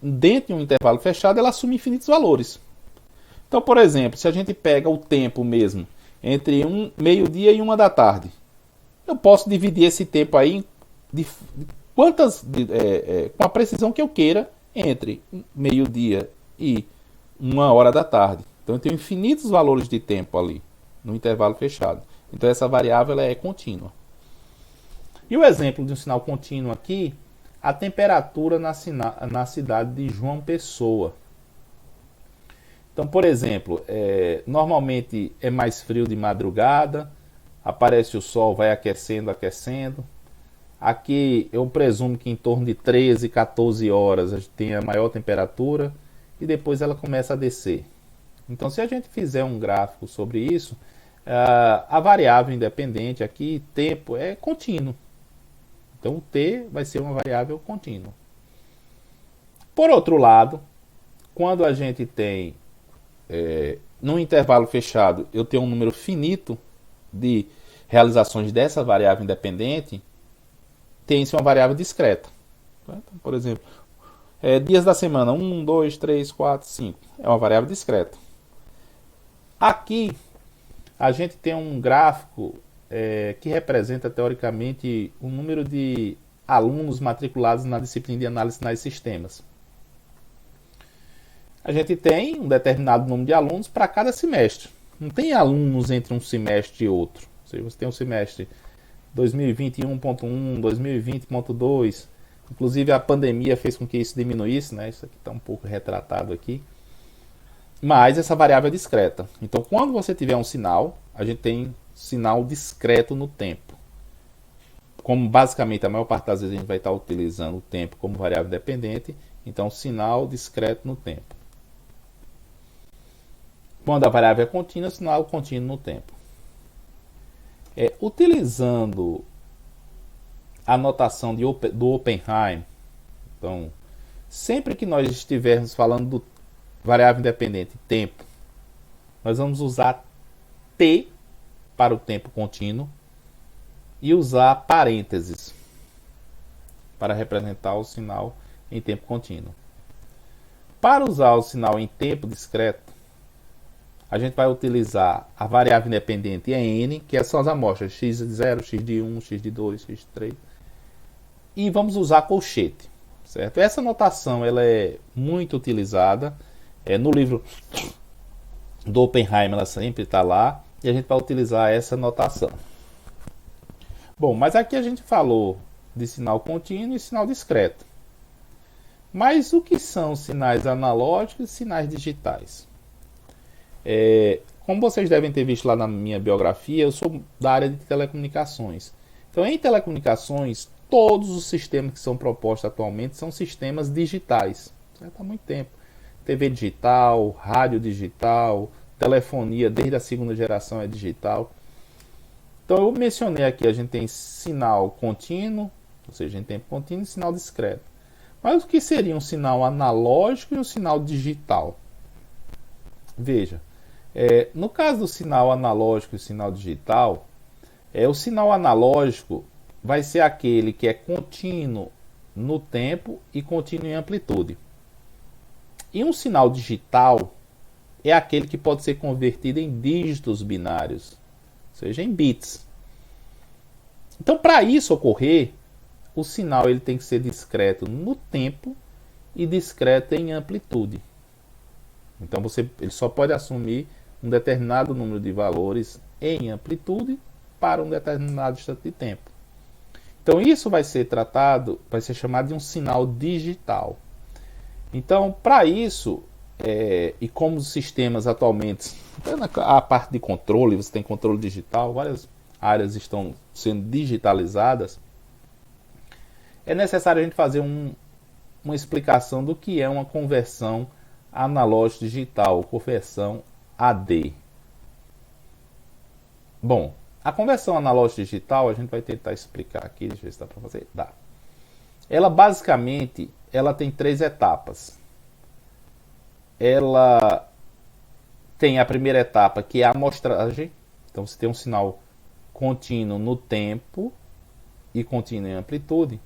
dentro de um intervalo fechado, ela assume infinitos valores. Então, por exemplo, se a gente pega o tempo mesmo entre meio-dia e 1 da tarde, eu posso dividir esse tempo aí com a precisão que eu queira entre meio-dia e 1 hora da tarde. Então eu tenho infinitos valores de tempo ali no intervalo fechado. Então essa variável ela é contínua. E o exemplo de um sinal contínuo aqui, a temperatura na cidade de João Pessoa. Então, por exemplo, normalmente é mais frio de madrugada, aparece o sol, vai aquecendo. Aqui eu presumo que em torno de 13, 14 horas a gente tem a maior temperatura e depois ela começa a descer. Então, se a gente fizer um gráfico sobre isso, a variável independente aqui, tempo, é contínuo. Então, o t vai ser uma variável contínua. Por outro lado, quando a gente tem, num intervalo fechado, eu tenho um número finito de realizações dessa variável independente, tem-se uma variável discreta. Então, por exemplo, dias da semana, 1, 2, 3, 4, 5. É uma variável discreta. Aqui, a gente tem um gráfico que representa, teoricamente, o número de alunos matriculados na disciplina de análise de sinais e sistemas. A gente tem um determinado número de alunos para cada semestre. Não tem alunos entre um semestre e outro. Ou seja, você tem um semestre 2021.1, 2020.2. Inclusive a pandemia fez com que isso diminuísse, né? Isso aqui está um pouco retratado aqui. Mas essa variável é discreta. Então, quando você tiver um sinal, a gente tem sinal discreto no tempo. Como basicamente a maior parte das vezes a gente vai estar utilizando o tempo como variável dependente, então sinal discreto no tempo. Quando a variável é contínua, sinal contínuo no tempo. Utilizando a notação do Oppenheim, então, sempre que nós estivermos falando do variável independente tempo, nós vamos usar t para o tempo contínuo e usar parênteses para representar o sinal em tempo contínuo. Para usar o sinal em tempo discreto, a gente vai utilizar a variável independente n, que são as amostras x de 0, x de 1, x de 2, x de 3, e vamos usar colchete, certo? Essa notação ela é muito utilizada no livro do Oppenheim, ela sempre está lá, e a gente vai utilizar essa notação. Bom, mas aqui a gente falou de sinal contínuo e sinal discreto. Mas o que são sinais analógicos e sinais digitais? Como vocês devem ter visto lá na minha biografia, eu sou da área de telecomunicações. Então, em telecomunicações, todos os sistemas que são propostos atualmente são sistemas digitais. Certo? Há muito tempo. TV digital, rádio digital, telefonia desde a segunda geração é digital. Então, eu mencionei aqui, a gente tem sinal contínuo, ou seja, a gente tem contínuo e sinal discreto. Mas o que seria um sinal analógico e um sinal digital? Veja, no caso do sinal analógico e sinal digital, o sinal analógico vai ser aquele que é contínuo no tempo e contínuo em amplitude. E um sinal digital é aquele que pode ser convertido em dígitos binários, ou seja, em bits. Então, para isso ocorrer, o sinal ele tem que ser discreto no tempo e discreto em amplitude. Então, ele só pode assumir um determinado número de valores em amplitude para um determinado instante de tempo. Então, isso vai ser chamado de um sinal digital. Então, para isso, e como os sistemas atualmente, a parte de controle, você tem controle digital, várias áreas estão sendo digitalizadas, é necessário a gente fazer uma explicação do que é uma conversão analógica digital, conversão AD. Bom, a conversão analógica digital a gente vai tentar explicar aqui, deixa eu ver se dá para fazer. Dá. Ela basicamente tem 3 etapas. Ela tem a primeira etapa, que é a amostragem. Então você tem um sinal contínuo no tempo e contínuo em amplitude.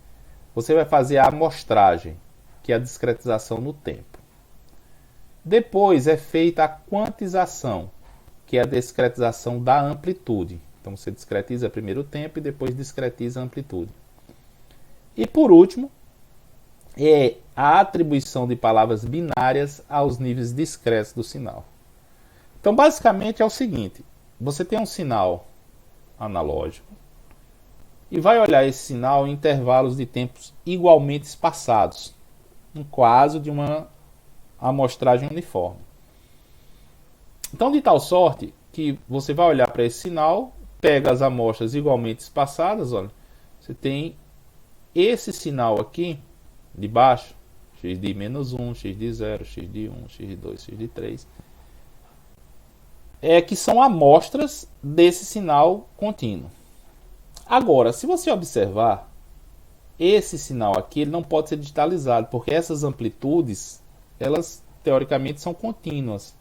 Você vai fazer a amostragem, que é a discretização no tempo. Depois é feita a quantização, que é a discretização da amplitude. Então você discretiza primeiro o tempo e depois discretiza a amplitude. E por último, é a atribuição de palavras binárias aos níveis discretos do sinal. Então basicamente é o seguinte, você tem um sinal analógico e vai olhar esse sinal em intervalos de tempos igualmente espaçados, no caso de uma amostragem uniforme. Então, de tal sorte que você vai olhar para esse sinal, pega as amostras igualmente espaçadas, olha, você tem esse sinal aqui de baixo, x de menos 1, x de 0, x de 1, x de 2, x de 3, que são amostras desse sinal contínuo. Agora, se você observar, esse sinal aqui ele não pode ser digitalizado, porque essas amplitudes, elas teoricamente são contínuas.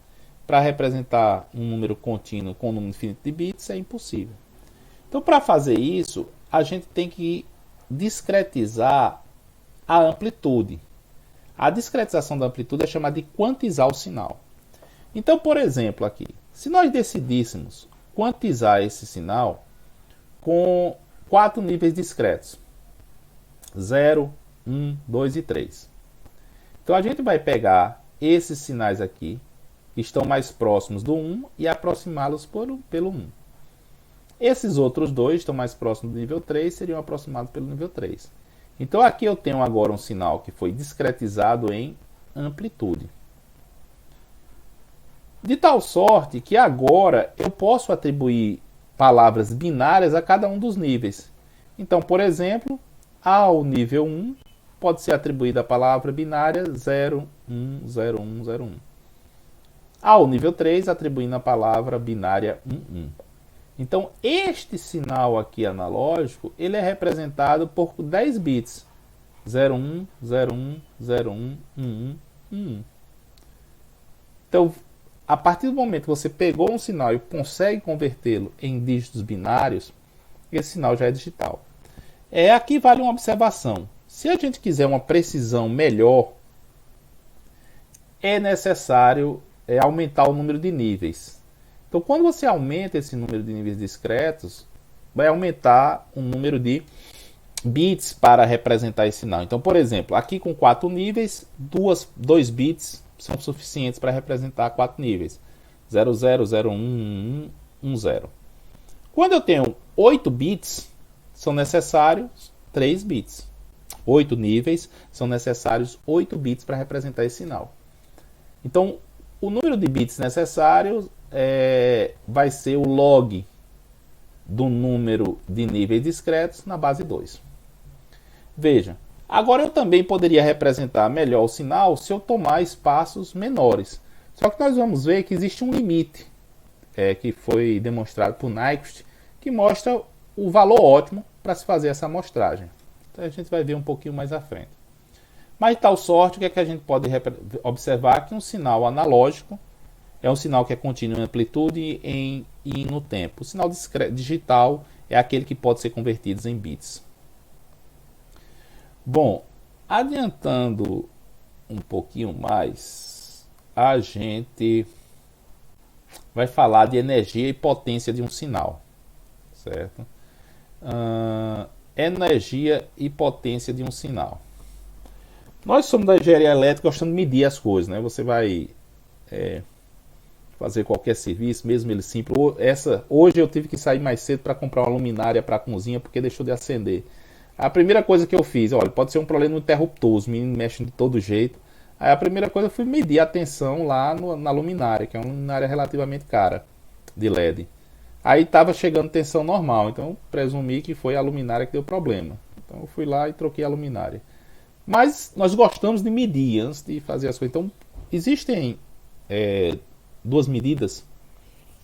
Para representar um número contínuo com um número infinito de bits é impossível. Então, para fazer isso, a gente tem que discretizar a amplitude. A discretização da amplitude é chamada de quantizar o sinal. Então, por exemplo, aqui, se nós decidíssemos quantizar esse sinal com 4 níveis discretos, 0, 1, 2 e 3. Então, a gente vai pegar esses sinais aqui, que estão mais próximos do 1, e aproximá-los pelo 1. Esses outros dois estão mais próximos do nível 3, seriam aproximados pelo nível 3. Então aqui eu tenho agora um sinal que foi discretizado em amplitude. De tal sorte que agora eu posso atribuir palavras binárias a cada um dos níveis. Então, por exemplo, ao nível 1 pode ser atribuída a palavra binária 0, 1, 0, 1, 0, 1. Ao nível 3, atribuindo a palavra binária 1, 1. Então, este sinal aqui analógico, ele é representado por 10 bits. 01, 01, 01, 11, 11. Então, a partir do momento que você pegou um sinal e consegue convertê-lo em dígitos binários, esse sinal já é digital. Aqui vale uma observação. Se a gente quiser uma precisão melhor, é necessário aumentar o número de níveis. Então, quando você aumenta esse número de níveis discretos, vai aumentar o número de bits para representar esse sinal. Então, por exemplo, aqui com 4 níveis, 2 bits são suficientes para representar 4 níveis. 00, 01, 11, 10. Quando eu tenho 8 bits, são necessários 3 bits. 8 níveis, são necessários 8 bits para representar esse sinal. Então, o número de bits necessários vai ser o log do número de níveis discretos na base 2. Veja, agora eu também poderia representar melhor o sinal se eu tomar espaços menores. Só que nós vamos ver que existe um limite, que foi demonstrado por Nyquist, que mostra o valor ótimo para se fazer essa amostragem. Então a gente vai ver um pouquinho mais à frente. Mas de tal sorte, o que é que a gente pode observar? Que um sinal analógico é um sinal que é contínuo em amplitude e no tempo. O sinal digital é aquele que pode ser convertido em bits. Bom, adiantando um pouquinho mais, a gente vai falar de energia e potência de um sinal, certo? Energia e potência de um sinal. Nós somos da engenharia elétrica, gostando de medir as coisas, né? Você vai fazer qualquer serviço, mesmo ele simples. Hoje eu tive que sair mais cedo para comprar uma luminária para a cozinha porque deixou de acender. A primeira coisa que eu fiz, olha, pode ser um problema no interruptor, os meninos mexem de todo jeito. Aí a primeira coisa eu fui medir a tensão lá na luminária, que é uma luminária relativamente cara, de LED. Aí estava chegando tensão normal, então presumi que foi a luminária que deu problema. Então eu fui lá e troquei a luminária. Mas nós gostamos de medir antes de fazer as coisas. Então existem duas medidas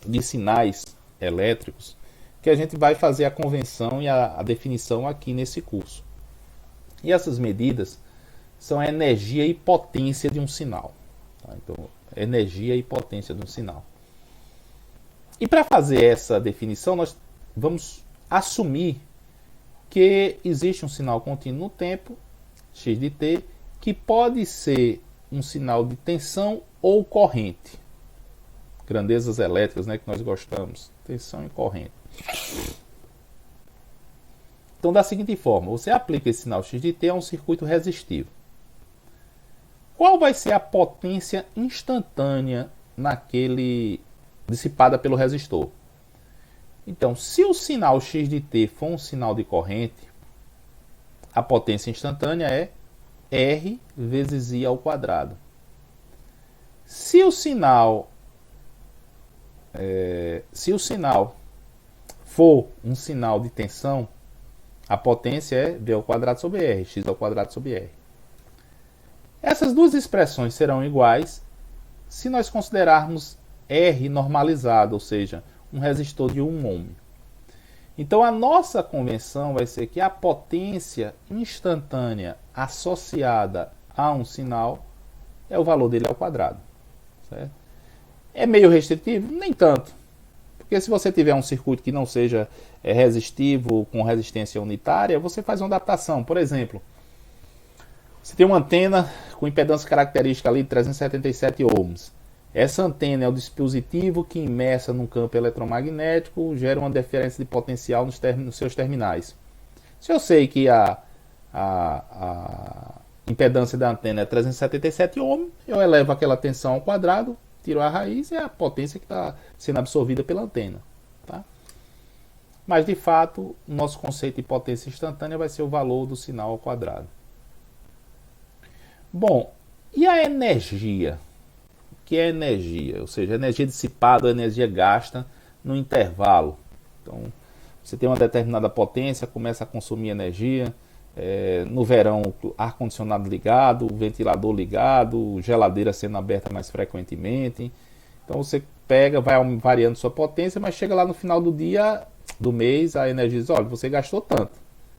de sinais elétricos que a gente vai fazer a convenção e a definição aqui nesse curso. E essas medidas são a energia e potência de um sinal. Tá? Então, energia e potência de um sinal. E para fazer essa definição, nós vamos assumir que existe um sinal contínuo no tempo, x de t, que pode ser um sinal de tensão ou corrente. Grandezas elétricas, né, que nós gostamos. Tensão e corrente. Então, da seguinte forma, você aplica esse sinal x de t a um circuito resistivo. Qual vai ser a potência instantânea dissipada pelo resistor? Então, se o sinal x de t for um sinal de corrente, a potência instantânea é R vezes I ao quadrado. Se o sinal for um sinal de tensão, a potência é V ao quadrado sobre R, x ao quadrado sobre R. Essas duas expressões serão iguais se nós considerarmos R normalizado, ou seja, um resistor de 1 ohm. Então a nossa convenção vai ser que a potência instantânea associada a um sinal é o valor dele ao quadrado. Certo? É meio restritivo? Nem tanto. Porque se você tiver um circuito que não seja resistivo, com resistência unitária, você faz uma adaptação. Por exemplo, você tem uma antena com impedância característica ali de 377 ohms. Essa antena é o dispositivo que, imersa num campo eletromagnético, gera uma diferença de potencial nos seus terminais. Se eu sei que a impedância da antena é 377 ohms, eu elevo aquela tensão ao quadrado, tiro a raiz e é a potência que está sendo absorvida pela antena. Tá? Mas, de fato, o nosso conceito de potência instantânea vai ser o valor do sinal ao quadrado. Bom, e a energia? O que é energia? Ou seja, energia dissipada ou energia gasta no intervalo. Então, você tem uma determinada potência, começa a consumir energia. No verão, ar-condicionado ligado, ventilador ligado, geladeira sendo aberta mais frequentemente. Então você pega, vai variando sua potência, mas chega lá no final do dia, do mês, a energia diz, olha, você gastou tanto.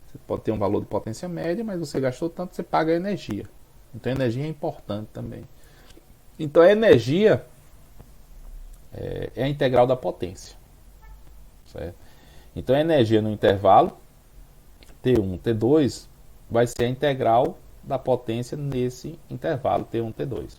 Você pode ter um valor de potência média, mas você gastou tanto, você paga a energia. Então a energia é importante também. Então a energia é a integral da potência. Certo? Então a energia no intervalo T1, T2 vai ser a integral da potência nesse intervalo T1, T2.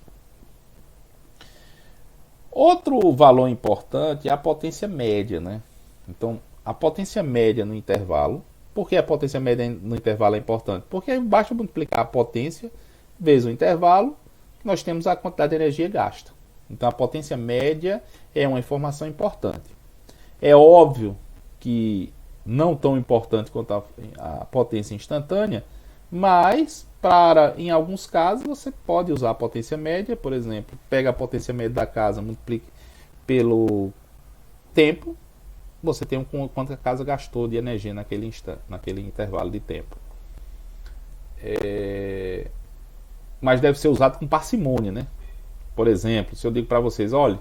Outro valor importante é a potência média, né? Então, a potência média no intervalo. Por que a potência média no intervalo é importante? Porque basta multiplicar a potência vezes o intervalo, nós temos a quantidade de energia gasta. Então, a potência média é uma informação importante. É óbvio que não tão importante quanto a potência instantânea, mas em alguns casos, você pode usar a potência média, por exemplo, pega a potência média da casa, multiplica pelo tempo, você tem quanto a casa gastou de energia naquele instante, naquele intervalo de tempo. Mas deve ser usado com parcimônia, né? Por exemplo, se eu digo para vocês, olha,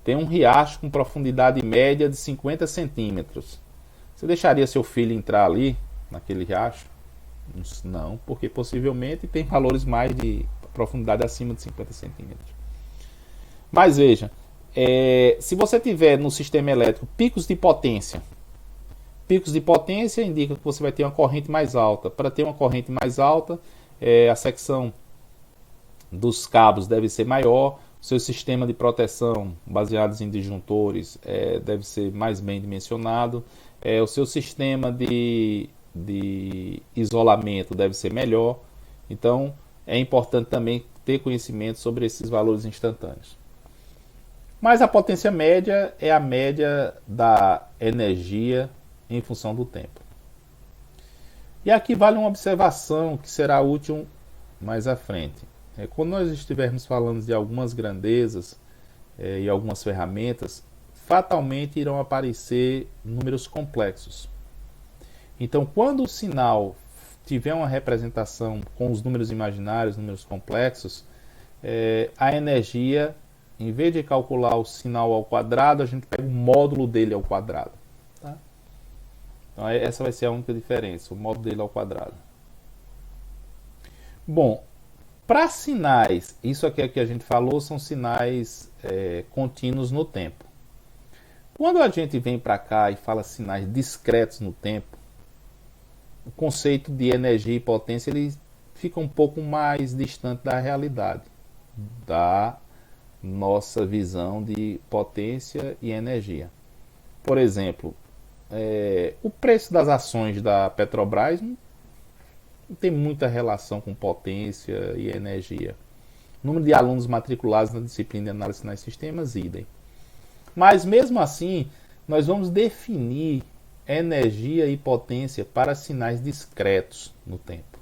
tem um riacho com profundidade média de 50 centímetros. Você deixaria seu filho entrar ali, naquele riacho? Não, porque possivelmente tem valores mais de profundidade acima de 50 centímetros. Mas veja, se você tiver no sistema elétrico picos de potência indica que você vai ter uma corrente mais alta. Para ter uma corrente mais alta, a secção dos cabos deve ser maior, o seu sistema de proteção baseado em disjuntores deve ser mais bem dimensionado, o seu sistema de isolamento deve ser melhor. Então é importante também ter conhecimento sobre esses valores instantâneos. Mas a potência média é a média da energia em função do tempo. E aqui vale uma observação que será útil mais à frente. Quando nós estivermos falando de algumas grandezas e algumas ferramentas, fatalmente irão aparecer números complexos. Então, quando o sinal tiver uma representação com os números imaginários, números complexos, a energia, em vez de calcular o sinal ao quadrado, a gente pega o módulo dele ao quadrado. Tá? Então, essa vai ser a única diferença, o módulo dele ao quadrado. Bom, para sinais, isso aqui que a gente falou são sinais contínuos no tempo. Quando a gente vem para cá e fala sinais discretos no tempo, o conceito de energia e potência ele fica um pouco mais distante da realidade, da nossa visão de potência e energia. Por exemplo, o preço das ações da Petrobras não tem muita relação com potência e energia. O número de alunos matriculados na disciplina de análise de sinais e sistemas, idem. Mas mesmo assim, nós vamos definir energia e potência para sinais discretos no tempo.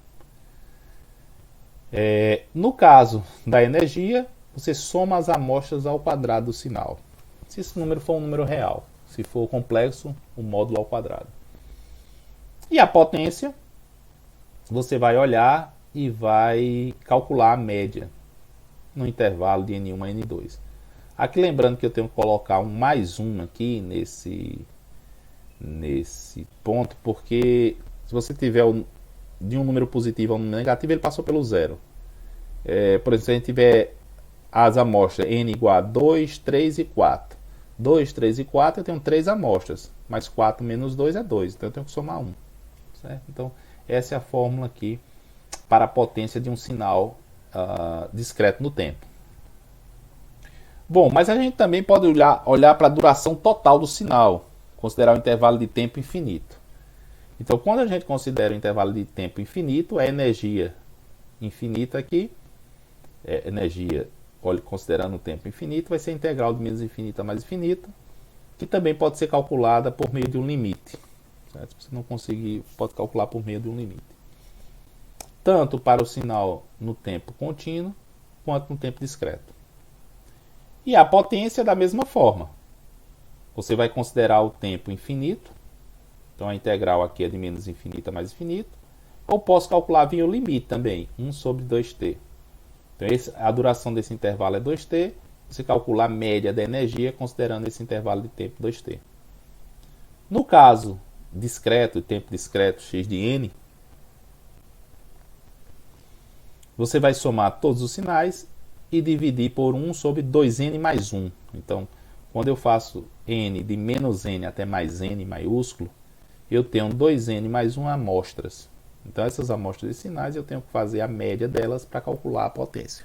No caso da energia, você soma as amostras ao quadrado do sinal. Se esse número for um número real. Se for complexo, o módulo ao quadrado. E a potência, você vai olhar e vai calcular a média no intervalo de N1 a N2. Aqui lembrando que eu tenho que colocar um mais um aqui nesse ponto, porque se você tiver de um número positivo a um número negativo, ele passou pelo zero. Por exemplo, se a gente tiver as amostras N igual a 2, 3 e 4. 2, 3 e 4, eu tenho 3 amostras, mas 4 menos 2 é 2, então eu tenho que somar 1. Certo? Então, essa é a fórmula aqui para a potência de um sinal discreto no tempo. Bom, mas a gente também pode olhar para a duração total do sinal, considerar o intervalo de tempo infinito. Então, quando a gente considera o intervalo de tempo infinito, a energia infinita aqui, energia, considerando o tempo infinito, vai ser a integral de menos infinita a mais infinita, que também pode ser calculada por meio de um limite. Certo? Se você não conseguir, pode calcular por meio de um limite. Tanto para o sinal no tempo contínuo, quanto no tempo discreto. E a potência da mesma forma. Você vai considerar o tempo infinito, então a integral aqui é de menos infinita a mais infinito, ou posso calcular via o limite também, 1 sobre 2t. Então a duração desse intervalo é 2t, você calcula a média da energia considerando esse intervalo de tempo 2t. No caso discreto, tempo discreto x de n, você vai somar todos os sinais e dividir por 1 sobre 2n mais 1. Então, quando eu faço n de menos n até mais n maiúsculo, eu tenho 2n mais 1 amostras. Então, essas amostras de sinais eu tenho que fazer a média delas para calcular a potência.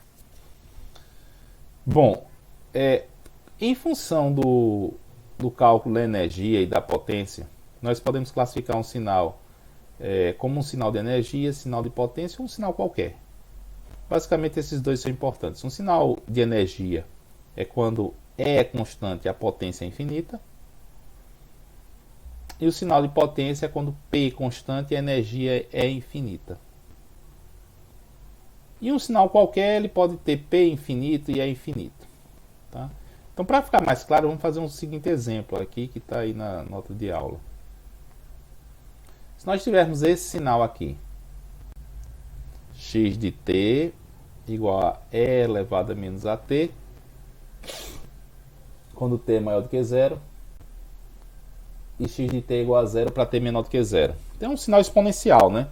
Bom, em função do cálculo da energia e da potência, nós podemos classificar um sinal como um sinal de energia, sinal de potência ou um sinal qualquer. Basicamente, esses dois são importantes. Um sinal de energia é quando E é constante e a potência é infinita. E o sinal de potência é quando P é constante e a energia é infinita. E um sinal qualquer, ele pode ter P infinito e E infinito. Tá? Então, para ficar mais claro, vamos fazer um seguinte exemplo aqui, que está aí na nota de aula. Se nós tivermos esse sinal aqui, x de t igual a e elevado a menos at, quando t é maior do que zero, e x de t igual a zero para t menor do que zero. Tem um sinal exponencial, né?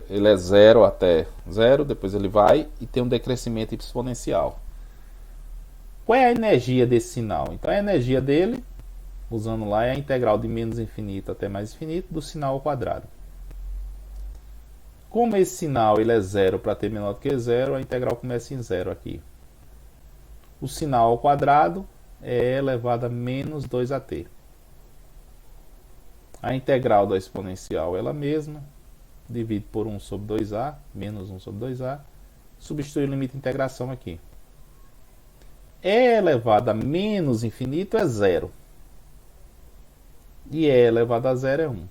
Ele é zero até zero, depois ele vai e tem um decrescimento exponencial. Qual é a energia desse sinal? Então a energia dele, usando lá, é a integral de menos infinito até mais infinito do sinal ao quadrado. Como esse sinal ele é zero para t menor do que zero, a integral começa em zero aqui. O sinal ao quadrado é elevado a menos 2at. A integral da exponencial é ela mesma, divide por 1 sobre 2a, menos 1 sobre 2a, substitui o limite de integração aqui. E elevado a menos infinito é zero. E E elevado a zero é 1.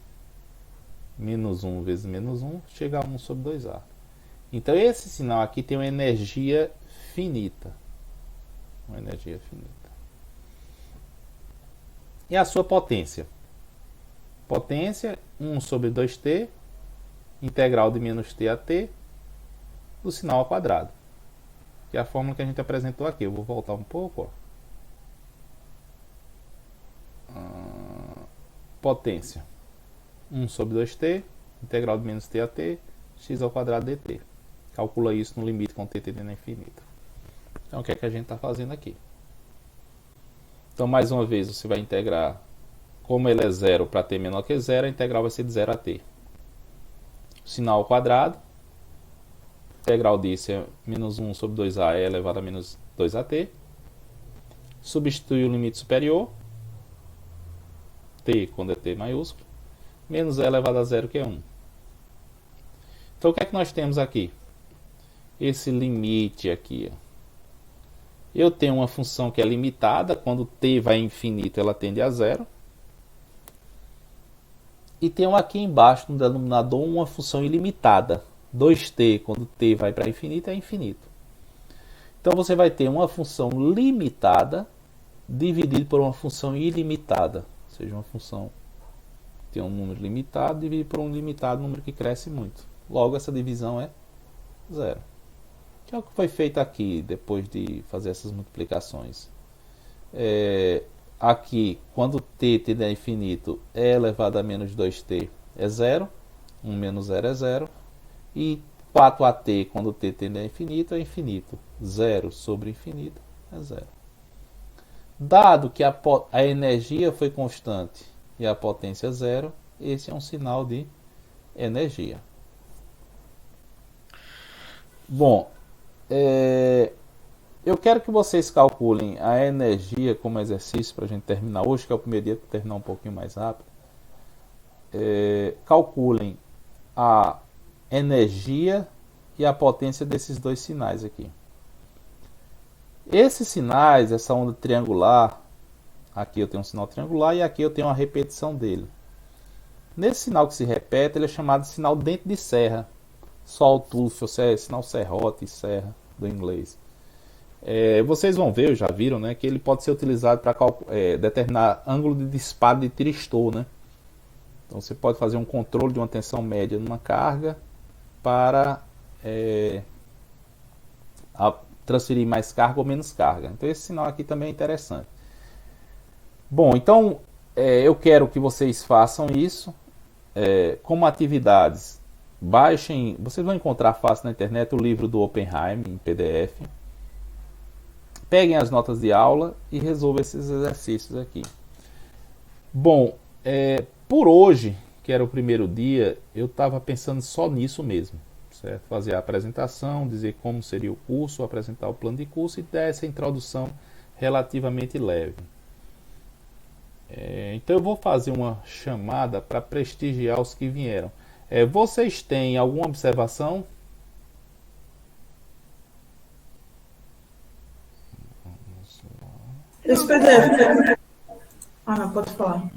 Menos 1 vezes menos 1 chega a 1 sobre 2a. Então esse sinal aqui tem uma energia finita. Uma energia finita. E a sua potência? Potência 1 sobre 2t, integral de menos t a t, do sinal ao quadrado. Que é a fórmula que a gente apresentou aqui. Eu vou voltar um pouco. Potência 1 sobre 2t, integral de menos t a t, x ao quadrado dt. Calcula isso no limite com t tendendo a infinito. Então o que é que a gente está fazendo aqui? Então mais uma vez você vai integrar, como ele é zero para t menor que zero, a integral vai ser de 0 a t. Sinal ao quadrado, integral disso é menos 1 sobre 2a é elevado a menos 2at. Substitui o limite superior, t quando é t maiúsculo, menos e elevado a zero que é 1. Então o que é que nós temos aqui? Esse limite aqui. Eu tenho uma função que é limitada, quando t vai a infinito ela tende a zero. E tenho aqui embaixo no denominador uma função ilimitada. 2t, quando t vai para infinito, é infinito. Então você vai ter uma função limitada dividida por uma função ilimitada. Ou seja, uma função que tem um número limitado dividido por um limitado número que cresce muito. Logo, essa divisão é zero. Que é o que foi feito aqui, depois de fazer essas multiplicações. Aqui, quando t tende a infinito, e elevado a menos 2t é zero. 1 menos 0 é zero. E 4at, quando t tende a infinito, é infinito. 0 sobre infinito é zero. Dado que a energia foi constante e a potência zero, esse é um sinal de energia. Bom, eu quero que vocês calculem a energia como exercício para a gente terminar hoje, que é o primeiro dia para terminar um pouquinho mais rápido. Calculem a energia e a potência desses dois sinais aqui. Esses sinais, essa onda triangular, aqui eu tenho um sinal triangular e aqui eu tenho uma repetição dele. Nesse sinal que se repete, ele é chamado de sinal dente de serra. Sawtooth, ou seja, sinal serrote, serra do inglês. Vocês vão ver, já viram, né, que ele pode ser utilizado para determinar ângulo de disparo de tiristor, né? Então você pode fazer um controle de uma tensão média numa carga para transferir mais carga ou menos carga. Então esse sinal aqui também é interessante. Bom, então eu quero que vocês façam isso como atividades. Baixem, vocês vão encontrar fácil na internet o livro do Oppenheim em PDF. Peguem as notas de aula e resolvam esses exercícios aqui. Bom, por hoje, que era o primeiro dia, eu estava pensando só nisso mesmo. Certo? Fazer a apresentação, dizer como seria o curso, apresentar o plano de curso e dar essa introdução relativamente leve. Então eu vou fazer uma chamada para prestigiar os que vieram. Vocês têm alguma observação? Esse PDF. Não, pode falar.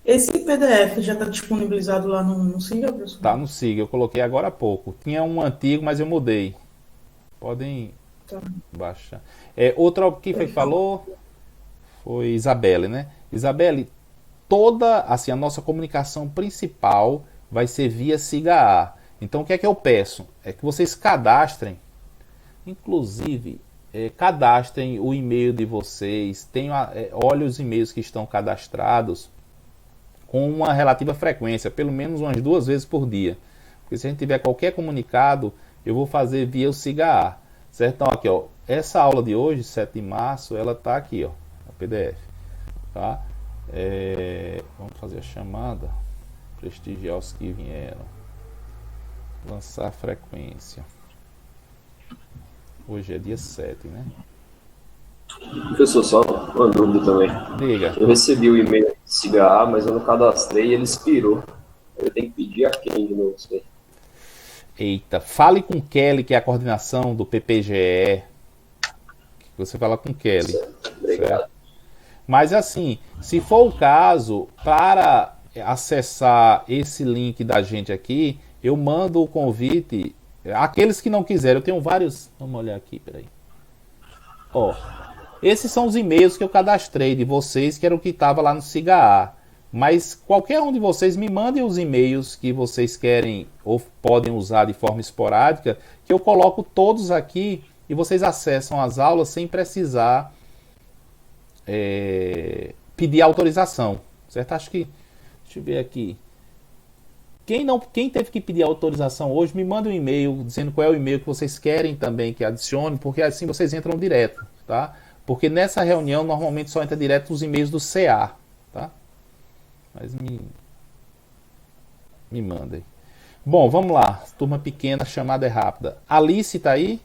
Esse PDF já está disponibilizado lá no SIGA, professor? Tá no SIGA, eu coloquei agora há pouco. Tinha um antigo, mas eu mudei. Podem baixar. Outra que foi que falou foi Isabelle, né? Isabelle, toda assim, a nossa comunicação principal vai ser via SIGA-A. Então o que é que eu peço? É que vocês cadastrem, inclusive, cadastrem o e-mail de vocês, olhem os e-mails que estão cadastrados com uma relativa frequência, pelo menos umas 2 vezes por dia. Porque se a gente tiver qualquer comunicado, eu vou fazer via o SIGA-A. Certo? Então aqui, ó, essa aula de hoje, 7 de março, ela está aqui, ó, a PDF. Tá? Vamos fazer a chamada, prestigiar os que vieram, lançar a frequência. Hoje é dia 7, né? Professor, só uma dúvida também. Diga. Eu recebi o e-mail do SIGA-A, mas eu não cadastrei e ele expirou. Eu tenho que pedir a quem de novo? Eita, fale com Kelly, que é a coordenação do PPGE. Você fala com Kelly. Obrigado. Certo? Mas assim, se for o caso, para acessar esse link da gente aqui, eu mando o convite. Aqueles que não quiserem, eu tenho vários. Vamos olhar aqui, peraí. Ó, esses são os e-mails que eu cadastrei de vocês, que era o que estava lá no SIGA-A. Mas qualquer um de vocês me mandem os e-mails que vocês querem ou podem usar de forma esporádica, que eu coloco todos aqui e vocês acessam as aulas sem precisar pedir autorização. Certo? Acho que... Deixa eu ver aqui. Quem teve que pedir autorização hoje, me manda um e-mail dizendo qual é o e-mail que vocês querem também que adicione, porque assim vocês entram direto, tá? Porque nessa reunião normalmente só entra direto os e-mails do CA, tá? Mas me mandem. Bom, vamos lá. Turma pequena, chamada é rápida. Alice tá aí?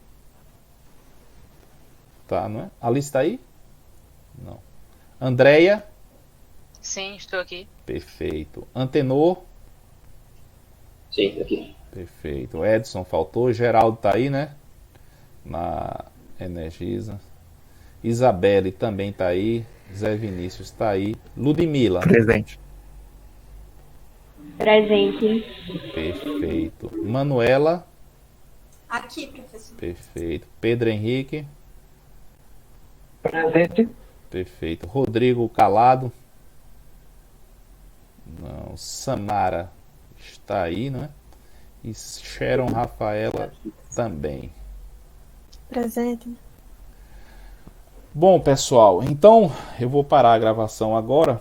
Tá, não é? Alice tá aí? Não. Andréia? Sim, estou aqui. Perfeito. Antenor? Sim, aqui. Perfeito. Edson faltou. Geraldo tá aí, né? Na Energisa. Isabelle também tá aí. Zé Vinícius tá aí. Ludmila? Presente. Presente. Perfeito. Manuela? Aqui, professor. Perfeito. Pedro Henrique? Presente. Perfeito. Rodrigo Calado? Não. Samara está aí, não é? E Sharon Rafaela também. Presente. Bom, pessoal, então eu vou parar a gravação agora